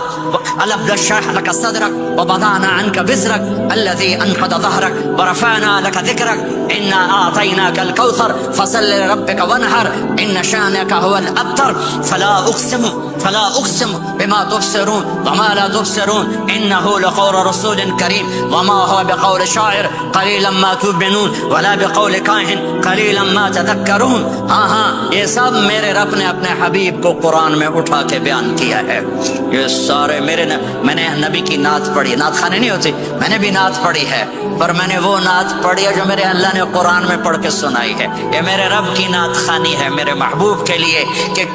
ألم نشرح لك صدرك ووضعنا عنك وزرك الذي أنقض ظهرك ورفعنا لك ذكرك. إنا أعطيناك الكوثر فصل لربك وانحر إن شانك هو الأبتر. فلا أقسم بما تبصرون وما لا تبصرون إنه لقول رسول كريم وما هو بقول شاعر قليلا ما تؤمنون ولا بقول کاہن قلیلا ما تذکرون. ہاں یہ سب میرے رب نے اپنے حبیب کو قرآن میں اٹھا کے بیان کیا ہے. یہ سارے میں نے نبی کی نعت پڑھی. نعت خانے نہیں ہوتی, میں نے بھی نعت پڑھی ہے, پر میں نے وہ نعت پڑھی ہے جو میرے اللہ نے قرآن میں پڑھ کے سنائی ہے. یہ میرے رب کی نعت خانی ہے میرے محبوب کے لیے کہ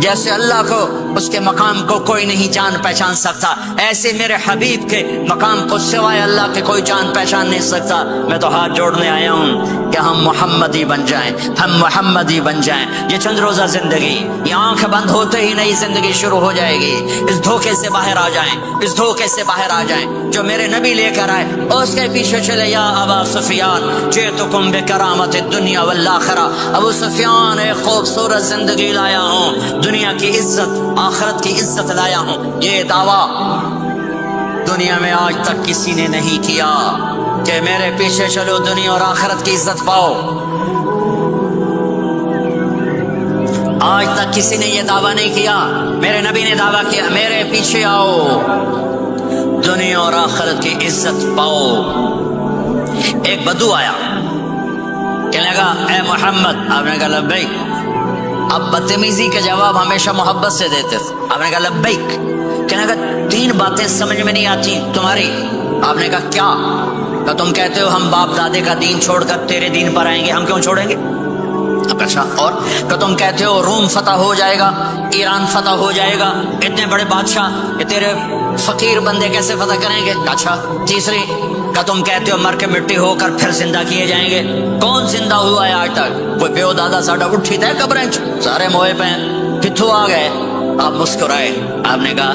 جیسے اللہ کو اس کے مقام کو کوئی نہیں جان پہچان سکتا, ایسے میرے حبیب کے مقام کو سوائے اللہ کے کوئی جان پہچان نہیں سکتا. میں تو ہاتھ جوڑنے آیا ہوں کہ ہم محمدی بن جائیں, ہم محمدی بن جائیں. یہ چند روزہ زندگی, یہ آنکھ بند ہوتے ہی نئی زندگی شروع ہو جائے گی. اس دھوکے سے باہر آ جائیں, اس دھوکے سے باہر آ جائیں جو میرے نبی لے کر آئے اور اس کے پیچھے چلے. یا ابا سفیان جئتکم بکرامت الدنیا والآخرہ. ابو سفیان ایک خوبصورت زندگی لایا ہوں, دنیا کی عزت آخرت کی عزت لایا ہوں. یہ دعویٰ دنیا میں آج تک کسی نے نہیں کیا کہ میرے پیچھے چلو دنیا اور آخرت کی عزت پاؤ. آج تک کسی نے یہ دعویٰ نہیں کیا. میرے نبی نے دعویٰ کیا میرے پیچھے آؤ دنیا اور آخرت کی عزت پاؤ. ایک بدو آیا, کہنے لگا اے محمد. آپ نے کہا لبیک. اب بدتمیزی کا جواب ہمیشہ محبت سے دیتے تھے. آپ نے کہا لبیک. کہنے لگا 3 باتیں سمجھ میں نہیں آتی تمہاری. آپ نے کہا کیا؟ کہ تم کہتے ہو ہم باپ دادے کا دین چھوڑ کر تیرے دین پر آئیں گے, ہم کیوں چھوڑیں گے؟ اچھا, اور کہ تم کہتے ہو روم فتح ہو جائے گا, ایران فتح ہو جائے گا, اتنے بڑے بادشاہ یہ تیرے فقیر بندے کیسے فتح کریں گے؟ اچھا. تیسری کہ تم کہتے ہو مر کے مٹی ہو کر پھر زندہ کیے جائیں گے. کون زندہ ہوا ہے آج تک؟ کوئی پیو دادا ساڈا اٹھی تھے قبریں سارے موئے پہ کتھوں آ گئے. آپ مسکرائے. آپ نے کہا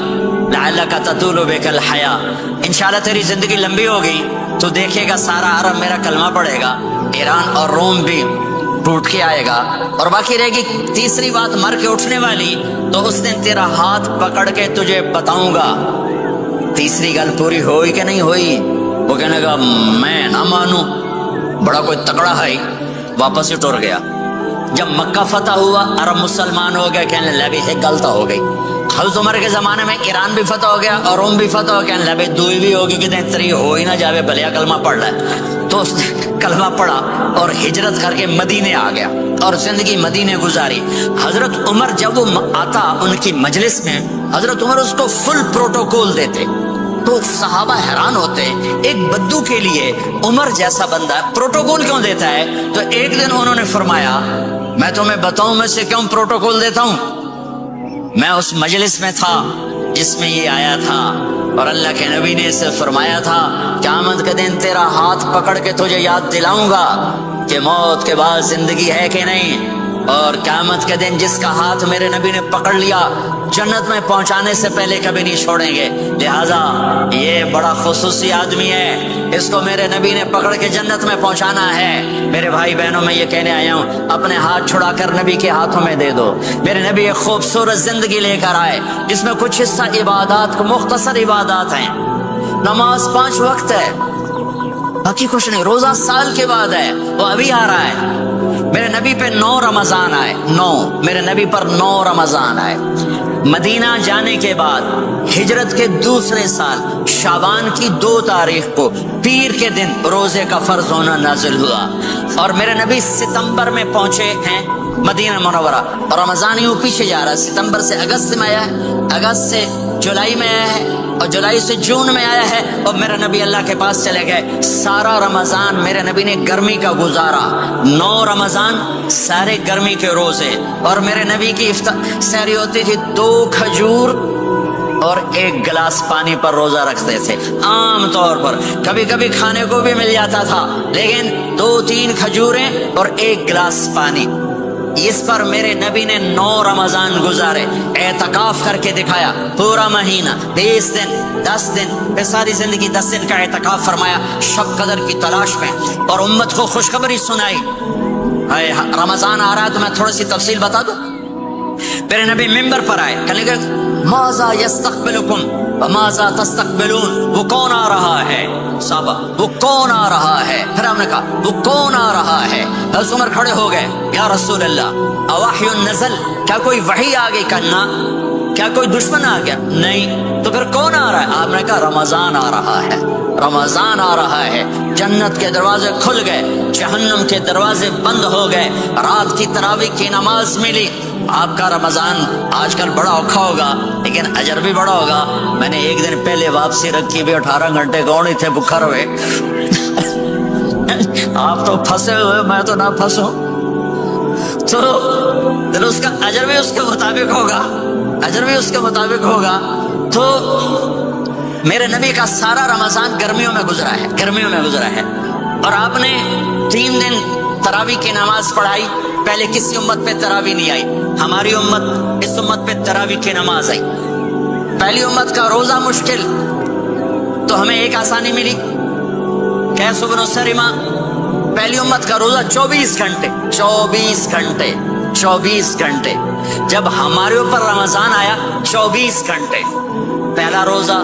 لعلک تطول بک الحیا, انشاءاللہ تیری زندگی لمبی ہوگی تو دیکھے گا سارا عرب میرا کلمہ پڑھے گا, ایران اور روم بھی ٹوٹ کے آئے گا, اور باقی رہے گی تیسری بات مر کے اٹھنے والی. تو اس دن تیرا ہاتھ پکڑ کے تجھے بتاؤں گا. تیسری گل پوری ہوئی کہ نہیں ہوئی؟ وہ کہنے لگا میں نہ مانوں, بڑا کوئی تکڑا ہے. واپس ہی ٹر گیا. جب مکہ فتح ہوا عرب مسلمان ہو گئے, کہنے لگے ایک غلطی ہو گئی. حضرت عمر کے زمانے میں ایران بھی فتح ہو گیا اور روم بھی فتح ہو گیا. کہنے لگے دوئی بھی ہوگی کہ تری ہو ہی نہ جاوے بھلیا کلمہ پڑھ رہا ہے. تو اس نے کلمہ پڑھا اور ہجرت کر کے مدینے آ گیا اور زندگی مدینے گزاری. حضرت عمر جب وہ آتا ان کی مجلس میں, حضرت عمر اس کو فل پروٹوکول دیتے. تو صحابہ حیران ہوتے ایک بدو کے لیے عمر جیسا بندہ پروٹوکول کیوں دیتا ہے. تو ایک دن انہوں نے فرمایا میں تمہیں بتاؤں میں سے کیوں پروٹوکول دیتا ہوں. میں اس مجلس میں تھا جس میں یہ آیا تھا اور اللہ کے نبی نے اسے فرمایا تھا قیامت کے دن تیرا ہاتھ پکڑ کے تجھے یاد دلاؤں گا کہ موت کے بعد زندگی ہے کہ نہیں. اور قیامت کے دن جس کا ہاتھ میرے نبی نے پکڑ لیا جنت میں پہنچانے سے پہلے کبھی نہیں چھوڑیں گے. لہذا یہ بڑا خصوصی آدمی ہے, اس کو میرے نبی نے پکڑ کے جنت میں پہنچانا ہے. میرے بھائی بہنوں میں یہ کہنے آیا ہوں اپنے ہاتھ چھڑا کر نبی کے ہاتھوں میں دے دو. میرے نبی ایک خوبصورت زندگی لے کر آئے جس میں کچھ حصہ عبادات کو مختصر عبادات ہیں. نماز 5 وقت ہے, باقی کچھ نہیں. روزہ سال کے بعد ہے, وہ ابھی آ رہا ہے. میرے نبی پہ 9 رمضان آئے, 9 میرے نبی پر 9 رمضان آئے. مدینہ جانے کے بعد ہجرت کے دوسرے سال شعبان کی 2 تاریخ کو پیر کے دن روزے کا فرض ہونا نازل ہوا. اور میرے نبی ستمبر میں پہنچے ہیں مدینہ منورہ, اور رمضان یوں پیچھے جا رہا ہے. ستمبر سے اگست میں آیا ہے, اگست سے جولائی میں آیا ہے, اور جولائی سے جون میں آیا ہے, اور میرے نبی اللہ کے پاس چلے گئے. سارا رمضان میرے نبی نے گرمی کا گزارا. 9 رمضان سارے گرمی کے روزے, اور میرے نبی کی سحری ہوتی تھی 2 کھجور اور 1 گلاس پانی پر روزہ رکھتے تھے عام طور پر. کبھی کبھی کھانے کو بھی مل جاتا تھا لیکن 2-3 کھجوریں اور 1 گلاس پانی. اس پر میرے نبی نے 9 رمضان گزارے, اعتکاف کر کے دکھایا. پورا مہینہ 20 دن 10 دن پھر ساری زندگی 10 دن کا اعتکاف فرمایا شب قدر کی تلاش میں, اور امت کو خوشخبری سنائی. رمضان آ رہا ہے تو میں تھوڑی سی تفصیل بتا دوں. میرے نبی ممبر پر آئے, کہنے لگے ماذا یستقبلکم وماذا تستقبلون, وہ کون آ رہا ہے صحابہ, وہ کون آ رہا ہے. پھر ہم نے کہا وہ کون آ رہا ہے. حضرت عمر کھڑے ہو گئے, یا رسول اللہ اوحی نزل, کیا کوئی وحی آ گئی؟ کہنا کیا کوئی دشمن آ گیا؟ نہیں. تو پھر کون آ رہا ہے؟ آپ نے کہا رمضان آ رہا ہے, رمضان آ رہا ہے. جنت کے دروازے کھل گئے, جہنم کے دروازے بند ہو گئے, رات کی تراویح کی نماز ملی. آپ کا رمضان آج کل بڑا اوکھا ہوگا لیکن اجر بھی بڑا ہوگا. میں نے 1 دن پہلے واپسی رکھی بھی 18 گھنٹے گوڑی تھے بکھر ہوئے. آپ تو پھنسے ہوئے, میں تو نہ پھنسوں. تو پھر اس کا اجر بھی اس کے مطابق ہوگا, اجر بھی اس کے مطابق ہوگا. تو میرے نبی کا سارا رمضان گرمیوں میں گزرا ہے, گرمیوں میں گزرا ہے. اور آپ نے 3 دن تراویح کی نماز پڑھائی. پہلے کسی امت پہ تراویح نہیں آئی, ہماری امت اس امت پہ تراویح کی نماز آئی. پہلی امت کا روزہ مشکل, تو ہمیں ایک آسانی ملی. قیس بن سریمہ, پہلی امت کا روزہ 24 گھنٹے 24 گھنٹے 24 گھنٹے. جب ہمارے اوپر رمضان آیا 24 گھنٹے. پہلا روزہ,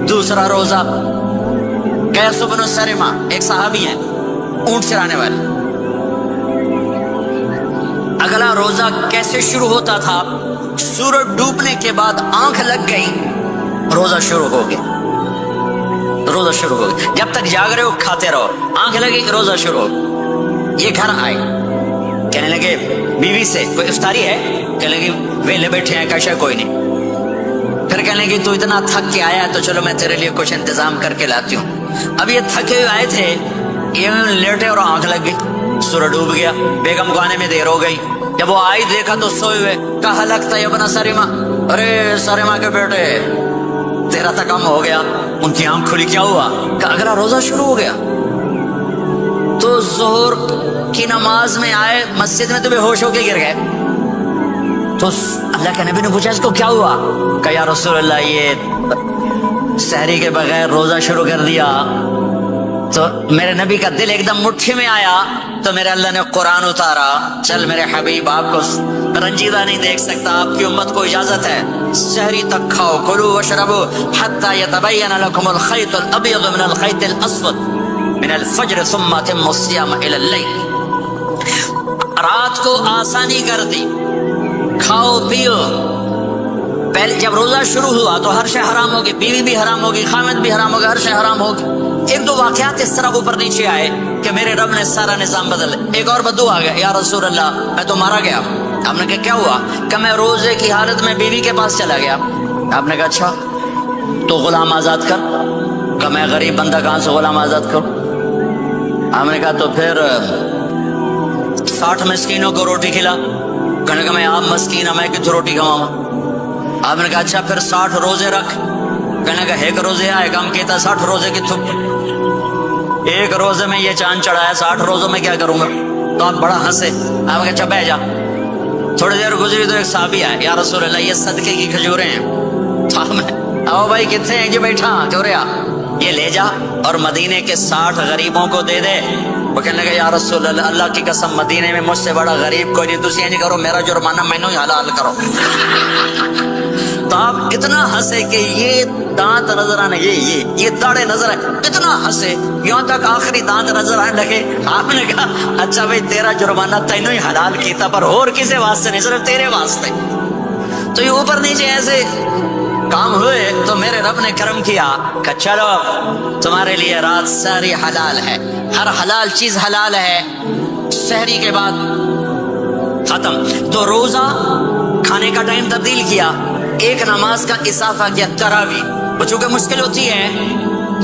دوسرا روزہ. قیس بن سریمہ ایک صحابی ہیں, اونٹ چرانے والے. اگلا روزہ کیسے شروع ہوتا تھا؟ سورج ڈوبنے کے بعد آنکھ لگ گئی, روزہ شروع ہو گیا, روزہ شروع ہو گیا. جب تک جاگ رہے ہو کھاتے رہو, آنکھ لگی روزہ شروع ہو. یہ گھر آئے, کہنے لگے بیوی سے کوئی افطاری ہے؟ کہنے لگے ویلے بیٹھے ہیں, کیسا کوئی نہیں. پھر کہنے لگے تو اتنا تھک کے آیا ہے تو چلو میں تیرے لیے کچھ انتظام کر کے لاتی ہوں. اب یہ تھکے ہوئے آئے تھے, یہ لیٹے اور آنکھ لگ گئی, سورج ڈوب گیا. بیگم کو آنے میں دیر ہو گئی. جب وہ آئی دیکھا تو سوئے ہوئے. کہا لگتا ہے ابن سریمہ, ارے سریمہ کے بیٹے تیرا تو کم ہو گیا. ان کی آنکھ کھلی, کیا ہوا؟ کہ اگلا روزہ شروع ہو گیا. تو ظہر کی نماز میں آئے, مسجد میں تو بے ہوش ہو کے گر گئے. تو اللہ کے نبی نے پوچھا اس کو کیا ہوا؟ کہ یا رسول اللہ یہ سحری کے بغیر روزہ شروع کر دیا. تو میرے نبی کا دل ایک دم مٹھی میں آیا, تو میرے اللہ نے قرآن اتارا. چل میرے حبیب, آپ کو رنجیدہ نہیں دیکھ سکتا, آپ کی امت کو اجازت ہے سحری تک کھاؤ, کلوا واشربوا حتی یتبین لکم الخیط الابیض من الخیط الاسود من الفجر ثم اتموا الصیام الی اللیل. رات کو آسانی کر دی, کھاؤ پیو. پہلے جب روزہ شروع ہوا تو ہر شے حرام ہوگی, بیوی بھی حرام ہوگی, خامد بھی حرام ہوگا, ہر شے حرام ہوگی. 1-2 واقعات اس طرح اوپر نیچے آئے کہ میرے رب نے سارا نظام بدل. ایک اور بدو آ گیا, یا رسول اللہ میں تو مارا گیا. آپ نے کہا کیا ہوا؟ کہ میں روزے کی حالت میں بیوی کے پاس چلا گیا. آپ نے کہا اچھا تو غلام آزاد کر. کہ میں غریب بندہ کہاں سے غلام آزاد کروں؟ آپ نے کہا تو پھر 60 مسکینوں کو روٹی کھلا. کہنے کا میں آپ مسکین ہوں, میں کتوں روٹی کھواؤں؟ آپ نے کہا اچھا پھر 60 روزے رکھ. کہنے کا ایک روزے آئے کم کہتا 60 روزے کتوں؟ ایک روزے میں یہ چاند چڑھا ہے, 60 روزوں میں کیا کروں گا؟ تو آپ بڑا ہنسے. آپ نے کہا اچھا بہ جا. تھوڑی دیر گزری تو ایک صحابی آئے, یا رسول اللہ یہ صدقے کی کھجوریں ہیں. تو آپ نے آؤ بھائی کتنے ہیں؟ جو بیٹھا چوریا, یہ لے جا اور مدینے کے 60 غریبوں کو دے دے. وہ کہنے لگا یا رسول اللہ, اللہ کی قسم مدینے میں مجھ سے بڑا غریب کوئی نہیں, تسی یہ نہیں کرو, میرا جرمانہ میں ہی حلال کرو. تو آپ اتنا ہنسے کہ یہ دانت نظر آنے, یہ داڑے نظر آئے, اتنا ہنسے یہاں تک آخری دانت نظر آنے لگے. آپ نے کہا اچھا بھائی تیرا جرمانہ تینوں ہی حلال کیتا, پر اور کسی واسطے نہیں, صرف تیرے واسطے. تو یہ اوپر نیچے ایسے کام ہوئے تو میرے رب نے کرم کیا کہ چلو تمہارے لیے رات ساری حلال ہے, ہر حلال چیز حلال ہے. سحری کے بعد ختم. تو روزہ کھانے کا ٹائم تبدیل کیا, ایک نماز کا اضافہ کیا, تراویح. وہ چونکہ مشکل ہوتی ہے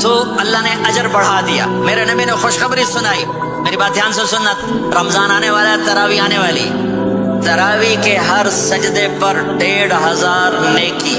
تو اللہ نے اجر بڑھا دیا. میرے نبی نے خوشخبری سنائی, میری بات دھیان سے سننا. رمضان آنے والا ہے, تراویح آنے والی. تراویح کے ہر سجدے پر 1500 نیکی.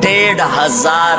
1500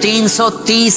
330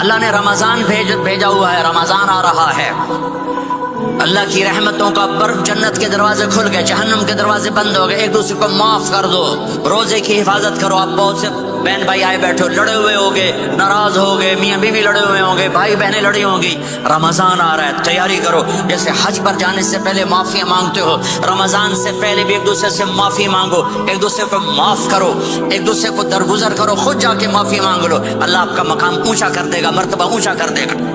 اللہ نے رمضان بھیجا ہوا ہے, رمضان آ رہا ہے. اللہ کی رحمتوں کا پر جنت کے دروازے کھل گئے, جہنم کے دروازے بند ہو گئے. ایک دوسرے کو معاف کر دو, روزے کی حفاظت کرو. آپ بہت سے بہن بھائی آئے بیٹھو, لڑے ہوئے ہوگے, ناراض ہو گئے, میاں بیوی لڑے ہوئے ہوں گے, بھائی بہنیں لڑی ہوں گی. رمضان آ رہا ہے, تیاری کرو. جیسے حج پر جانے سے پہلے معافیاں مانگتے ہو, رمضان سے پہلے بھی ایک دوسرے سے معافی مانگو, ایک دوسرے کو معاف کرو, ایک دوسرے کو درگزر کرو, خود جا کے معافی مانگ لو. اللہ آپ کا مقام اونچا کر دے گا, مرتبہ اونچا کر دے گا.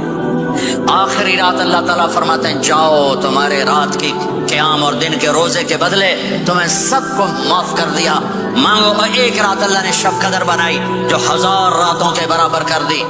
آخری رات اللہ تعالیٰ فرماتے ہیں جاؤ, تمہارے رات کی قیام اور دن کے روزے کے بدلے تمہیں سب کو معاف کر دیا. مانگو. اور ایک رات اللہ نے شب قدر بنائی جو 1000 راتوں کے برابر کر دی.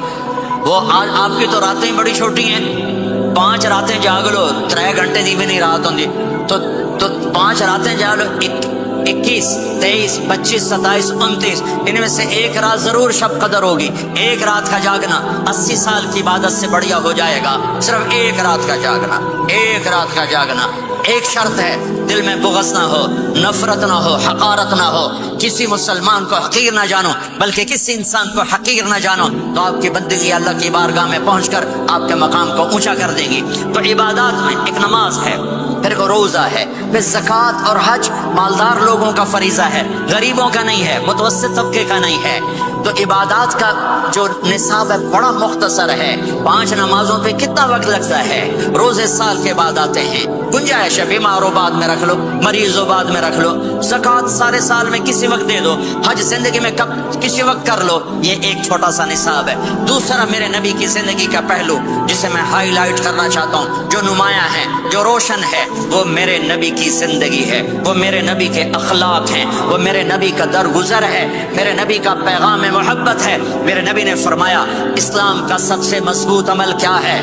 وہ آج آپ کی تو راتیں بڑی چھوٹی ہیں, 5 راتیں جاگ لو, 3 گھنٹے دی بھی نہیں رات ہوندی, تو 5 راتیں جاگ لو. 21, 23, 25, 27, 29 ان میں سے ایک رات ضرور شب قدر ہوگی. ایک رات کا جاگنا 80 سال کی عبادت سے بڑھیا ہو جائے گا. صرف ایک رات کا جاگنا, ایک رات کا جاگنا. ایک شرط ہے, دل میں بغض نہ ہو, نفرت نہ ہو, حقارت نہ ہو, کسی مسلمان کو حقیر نہ جانو, بلکہ کسی انسان کو حقیر نہ جانو, تو آپ کی بندگی اللہ کی بارگاہ میں پہنچ کر آپ کے مقام کو اونچا کر دیں گی. تو عبادات میں ایک نماز ہے, پھر کو روزہ ہے, پھر زکوٰۃ اور حج مالدار لوگوں کا فریضہ ہے, غریبوں کا نہیں ہے, متوسط طبقے کا نہیں ہے. تو عبادات کا جو نصاب ہے بڑا مختصر ہے. 5 نمازوں پہ کتنا وقت لگتا ہے, روزے سال کے بعد آتے ہیں, گنجائش ہے, بیماروں بعد میں رکھ لو, مریضوں بعد میں رکھ لو, زکوٰۃ سارے سال میں کسی وقت دے دو, حج زندگی میں کب کسی وقت کر لو. یہ ایک چھوٹا سا نصاب ہے. دوسرا میرے نبی کی زندگی کا پہلو جسے میں ہائی لائٹ کرنا چاہتا ہوں, جو نمایاں ہے, جو روشن ہے, وہ میرے نبی کی زندگی ہے, وہ میرے نبی کے اخلاق ہیں, وہ میرے نبی کا درگزر ہے, میرے نبی کا پیغام محبت ہے. میرے نبی نے فرمایا اسلام کا سب سے مضبوط عمل کیا ہے؟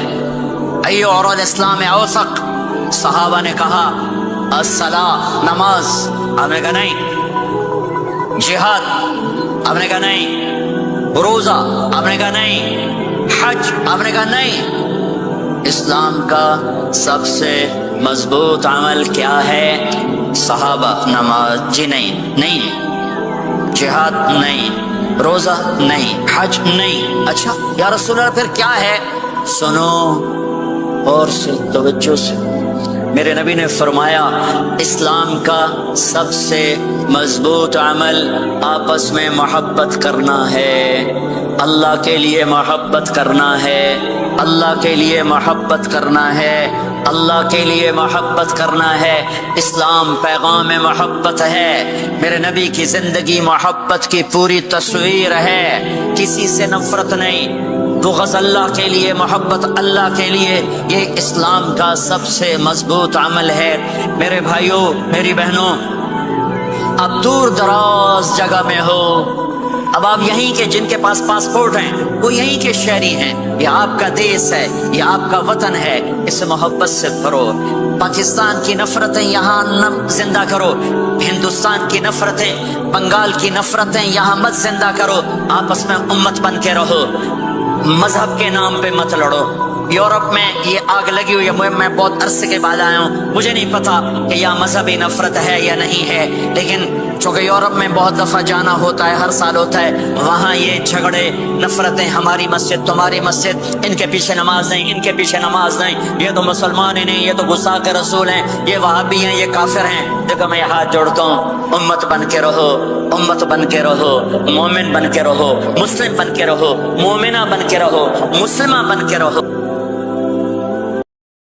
ایو اور الاسلام اوثق. صحابہ نے کہا الصلاۃ, نماز. آپ نے کہا نہیں. جہاد, آپ نے کہا نہیں. روزہ, آپ نے کہا نہیں. حج, آپ نے کہا نہیں. اسلام کا سب سے مضبوط عمل کیا ہے؟ صحابہ, نماز. جی نہیں. جہاد نہیں, روزہ نہیں, حج نہیں. اچھا یا رسول اللہ پھر کیا ہے؟ سنو اور سے توجہ سے. میرے نبی نے فرمایا اسلام کا سب سے مضبوط عمل آپس میں محبت کرنا ہے. اللہ کے لیے محبت کرنا ہے, اللہ کے لیے محبت کرنا ہے, اللہ کے لیے محبت کرنا ہے. اسلام پیغام محبت ہے. میرے نبی کی زندگی محبت کی پوری تصویر ہے. کسی سے نفرت نہیں, بغض اللہ کے لیے, محبت اللہ کے لیے. یہ اسلام کا سب سے مضبوط عمل ہے. میرے بھائیوں, میری بہنوں, اب دور دراز جگہ میں ہو, اب آپ یہیں کے جن کے پاس پاسپورٹ ہیں وہ یہیں کے شہری ہیں. یہ آپ کا دیس ہے, یہ آپ کا وطن ہے, اسے محبت سے بھرو. پاکستان کی نفرتیں یہاں زندہ کرو, ہندوستان کی نفرتیں, بنگال کی نفرتیں یہاں مت زندہ کرو. آپس میں امت بن کے رہو, مذہب کے نام پہ مت لڑو. یورپ میں یہ آگ لگی ہوئی ہے, میں بہت عرصے کے بعد آیا ہوں, مجھے نہیں پتا کہ یہ مذہبی نفرت ہے یا نہیں ہے, لیکن چونکہ یورپ میں بہت دفعہ جانا ہوتا ہے, ہر سال ہوتا ہے, وہاں یہ جھگڑے, نفرتیں, ہماری مسجد, تمہاری مسجد, ان کے پیچھے نماز نہیں, ان کے پیچھے نماز نہیں, یہ تو مسلمان ہی نہیں, یہ تو گستاخ رسول ہیں, یہ وہابی ہیں, یہ کافر ہیں. دیکھو میں ہاتھ جوڑتا ہوں, امت بن کے رہو, امت بن کے رہو, مومن بن کے رہو, مسلم بن کے رہو, مومنہ بن کے رہو, مسلمہ بن کے رہو.